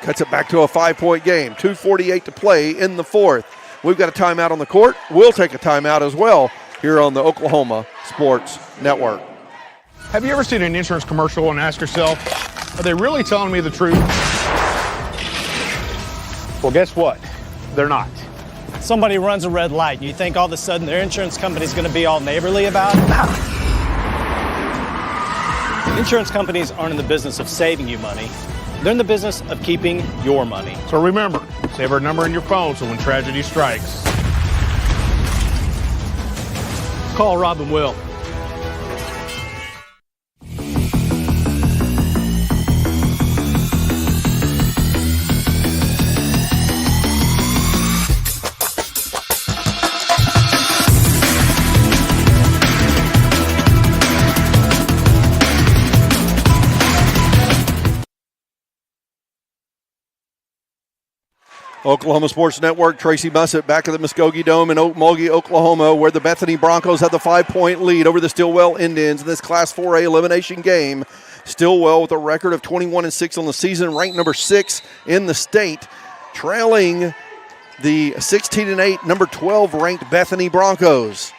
Cuts it back to a 5-point game. 2:48 to play in the fourth. We've got a timeout on the court. We'll take a timeout as well here on the Oklahoma Sports Network. Have you ever seen an insurance commercial and ask yourself, are they really telling me the truth? Well, guess what? They're not. Somebody runs a red light, and you think all of a sudden their insurance company's going to be all neighborly about it? Insurance companies aren't in the business of saving you money. They're in the business of keeping your money. So remember, save our number in your phone so when tragedy strikes, call Rob and Will. Oklahoma Sports Network, Tracy Bussett back at the Muskogee Dome in Okmulgee, Oklahoma, where the Bethany Broncos have the 5-point lead over the Stillwell Indians in this Class 4A elimination game. Stillwell with a record of 21-6 on the season, ranked number 6 in the state, trailing the 16-8, number 12 ranked Bethany Broncos.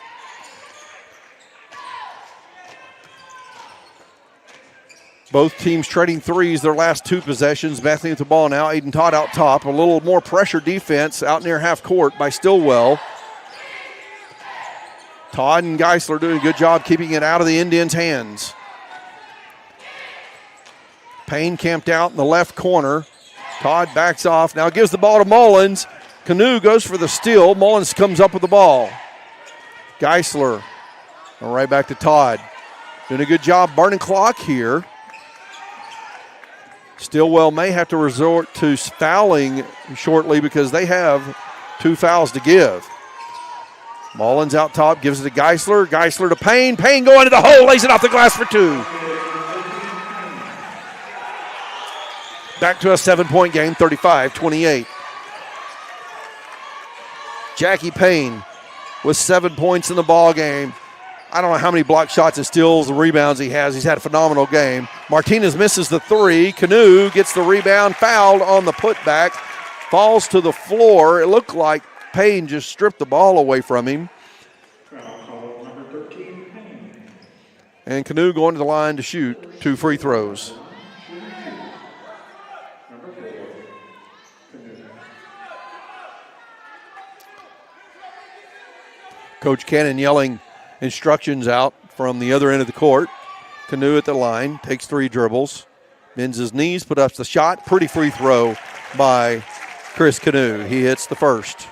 Both teams trading threes their last two possessions. Bethany with the ball now. Aiden Todd out top. A little more pressure defense out near half court by Stillwell. Todd and Geisler doing a good job keeping it out of the Indians' hands. Payne camped out in the left corner. Todd backs off. Now gives the ball to Mullins. Canoe goes for the steal. Mullins comes up with the ball. Geisler. And right back to Todd. Doing a good job burning clock here. Stillwell may have to resort to fouling shortly because they have 2 fouls to give. Mullins out top, gives it to Geisler. Geisler to Payne. Payne going to the hole, lays it off the glass for 2. Back to a 7-point game, 35-28. Jackie Payne with 7 points in the ball game. I don't know how many block shots and steals and rebounds he has. He's had a phenomenal game. Martinez misses the 3. Canoe gets the rebound, fouled on the putback, falls to the floor. It looked like Payne just stripped the ball away from him. And Canoe going to the line to shoot 2 free throws. Coach Cannon yelling instructions out from the other end of the court. Canoe at the line, takes 3 dribbles, bends his knees, put up the shot. Pretty free throw by Chris Canoe. He hits the first.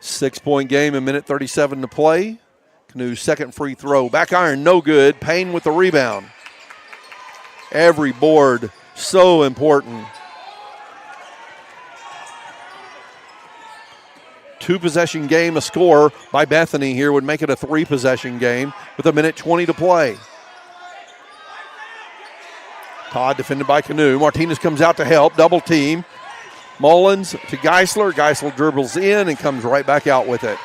Six-point game, a minute 37 to play. Canoe's second free throw. Back iron, no good. Payne with the rebound. Every board so important. 2-possession game, a score by Bethany here would make it a 3-possession game with a minute 20 to play. Todd defended by Canoe. Martinez comes out to help, double team. Mullins to Geisler. Geisler dribbles in and comes right back out with it.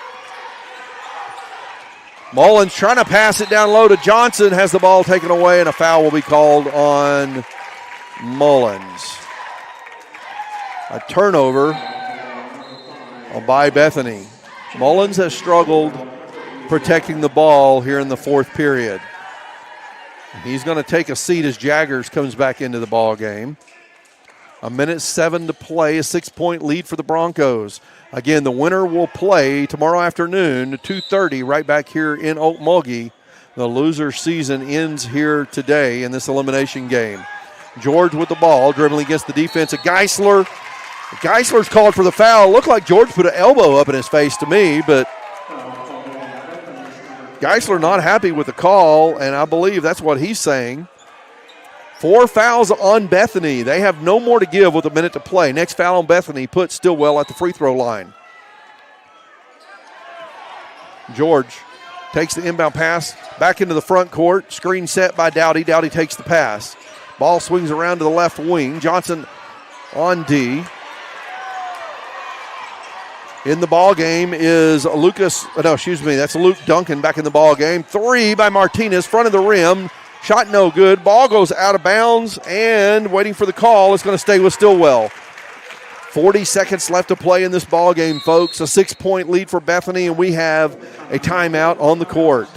Mullins trying to pass it down low to Johnson, has the ball taken away, and a foul will be called on Mullins. A turnover by Bethany. Mullins has struggled protecting the ball here in the fourth period. He's going to take a seat as Jaggers comes back into the ball game. A minute 7 to play, a 6-point lead for the Broncos. Again, the winner will play tomorrow afternoon, 2:30, right back here in Okmulgee. The loser season ends here today in this elimination game. George with the ball, dribbling against the defense of Geisler. Geisler's called for the foul. Looked like George put an elbow up in his face to me, but Geisler not happy with the call, and I believe that's what he's saying. 4 fouls on Bethany. They have no more to give with a minute to play. Next foul on Bethany puts Stillwell at the free throw line. George takes the inbound pass back into the front court. Screen set by Dowdy. Dowdy takes the pass. Ball swings around to the left wing. Johnson on D. In the ball game is that's Luke Duncan back in the ball game. 3 by Martinez, front of the rim. Shot no good. Ball goes out of bounds, and waiting for the call. It's going to stay with Stillwell. 40 seconds left to play in this ball game, folks. A 6-point lead for Bethany, and we have a timeout on the court.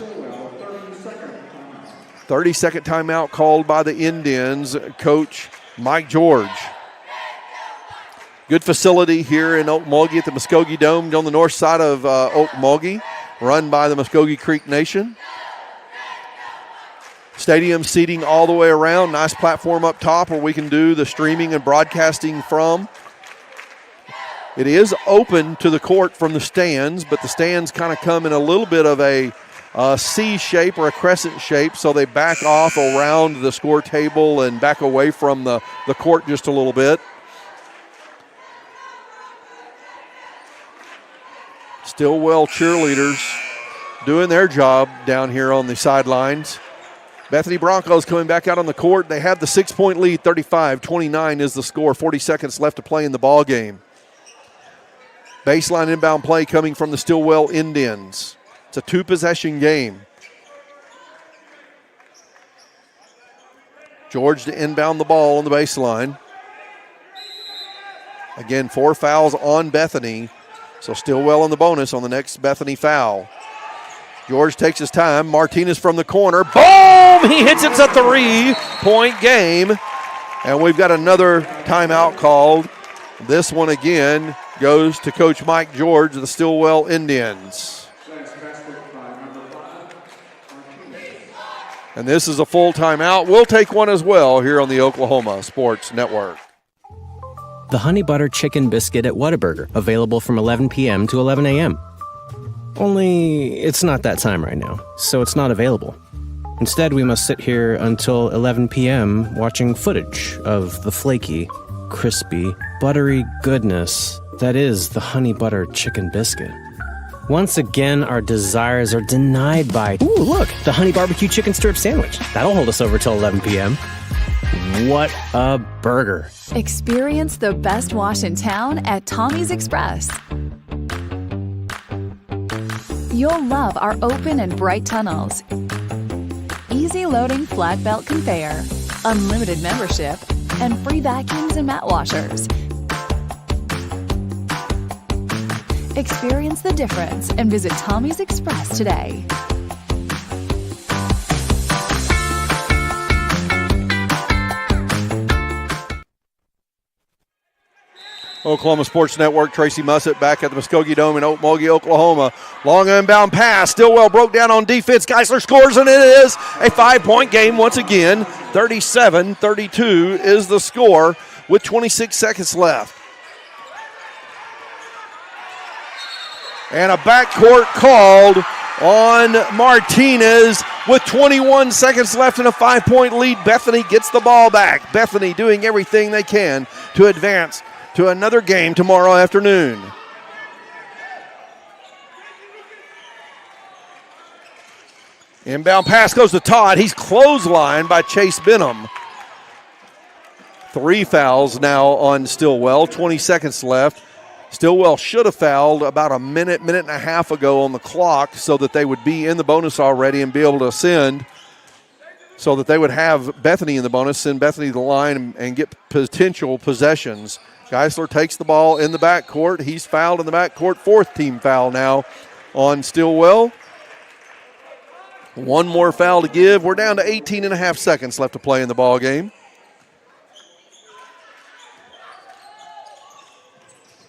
30-second timeout called by the Indians, Coach Mike George. Good facility here in Okmulgee at the Muskogee Dome on the north side of Okmulgee, run by the Muskogee Creek Nation. Stadium seating all the way around. Nice platform up top where we can do the streaming and broadcasting from. It is open to the court from the stands, but the stands kind of come in a little bit of a C shape or a crescent shape, so they back off around the score table and back away from the court just a little bit. Stillwell cheerleaders doing their job down here on the sidelines. Bethany Broncos coming back out on the court. They have the 6-point lead, 35-29 is the score. 40 seconds left to play in the ball game. Baseline inbound play coming from the Stillwell Indians. It's a 2-possession game. George to inbound the ball on the baseline. Again, 4 fouls on Bethany. So Stillwell on the bonus on the next Bethany foul. George takes his time. Martinez from the corner. Boom! He hits it. It's a 3-point game. And we've got another timeout called. This one again goes to Coach Mike George of the Stillwell Indians. And this is a full timeout. We'll take one as well here on the Oklahoma Sports Network. The Honey Butter Chicken Biscuit at Whataburger, available from 11 p.m. to 11 a.m. Only it's not that time right now, so it's not available. Instead, we must sit here until 11 p.m. watching footage of the flaky, crispy, buttery goodness that is the Honey Butter Chicken Biscuit. Once again, our desires are denied by, ooh, look, the Honey Barbecue Chicken Strip Sandwich. That'll hold us over till 11 p.m. What a burger. Experience the best wash in town at Tommy's Express. You'll love our open and bright tunnels, easy loading flat belt conveyor, unlimited membership, and free vacuums and mat washers. Experience the difference and visit Tommy's Express today. Oklahoma Sports Network, Tracy Mussett back at the Muskogee Dome in Okmulgee, Oklahoma. Long inbound pass. Stillwell broke down on defense. Geisler scores, and it is a 5-point game once again. 37-32 is the score with 26 seconds left. And a backcourt called on Martinez with 21 seconds left and a 5-point lead. Bethany gets the ball back. Bethany doing everything they can to advance to another game tomorrow afternoon. Inbound pass goes to Todd. He's clotheslined by Chase Benham. 3 fouls now on Stillwell. 20 seconds left. Stillwell should have fouled about a minute and a half ago on the clock so that they would be in the bonus already and be able to send, so that they would have Bethany in the bonus, send Bethany to the line and get potential possessions. Geisler takes the ball in the backcourt. He's fouled in the backcourt. 4th team foul now on Stillwell. 1 more foul to give. We're down to 18 and a half seconds left to play in the ball game.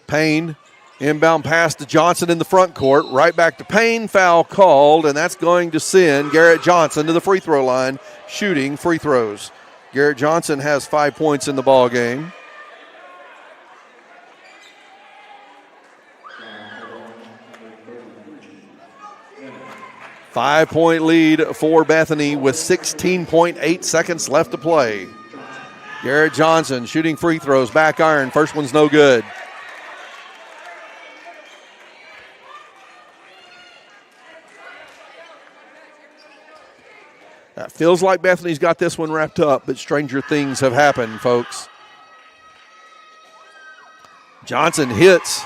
Payne, inbound pass to Johnson in the front court. Right back to Payne, foul called, and that's going to send Garrett Johnson to the free throw line, shooting free throws. Garrett Johnson has 5 points in the ball game. 5-point lead for Bethany with 16.8 seconds left to play. Garrett Johnson shooting free throws, back iron. First one's no good. That feels like Bethany's got this one wrapped up, but stranger things have happened, folks. Johnson hits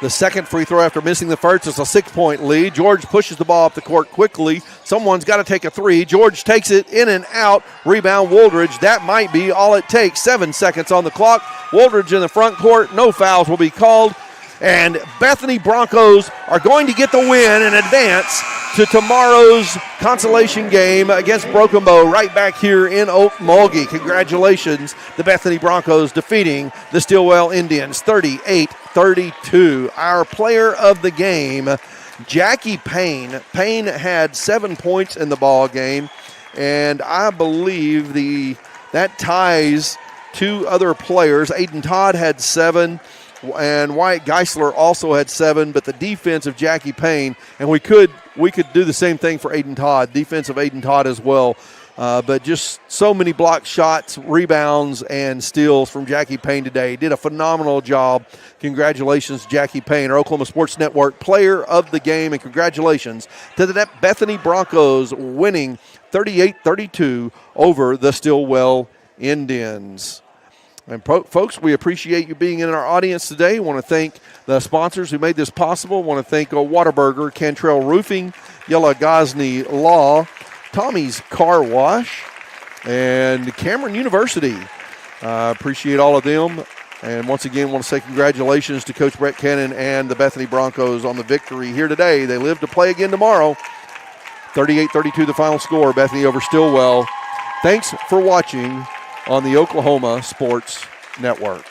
the second free throw after missing the first. It's a 6-point lead. George pushes the ball up the court quickly. Someone's got to take a three. George takes it in and out. Rebound Woldridge. That might be all it takes. 7 seconds on the clock. Woldridge in the front court. No fouls will be called. And Bethany Broncos are going to get the win and advance to tomorrow's consolation game against Broken Bow right back here in Okmulgee. Congratulations, the Bethany Broncos defeating the Stillwell Indians 38-32. Our player of the game, Jackie Payne. Payne had 7 points in the ball game, and I believe that ties two other players. Aiden Todd had 7. And Wyatt Geisler also had 7, but the defense of Jackie Payne, and we could do the same thing for Aiden Todd, defense of Aiden Todd as well. But just so many block shots, rebounds, and steals from Jackie Payne today. Did a phenomenal job. Congratulations, Jackie Payne, our Oklahoma Sports Network player of the game, and congratulations to the Bethany Broncos winning 38-32 over the Stillwell Indians. And folks, we appreciate you being in our audience today. I want to thank the sponsors who made this possible. I want to thank Whataburger, Cantrell Roofing, Yella Gosney Law, Tommy's Car Wash, and Cameron University. Appreciate all of them. And once again, I want to say congratulations to Coach Brett Cannon and the Bethany Broncos on the victory here today. They live to play again tomorrow. 38-32 the final score, Bethany over Stillwell. Thanks for watching on the Oklahoma Sports Network.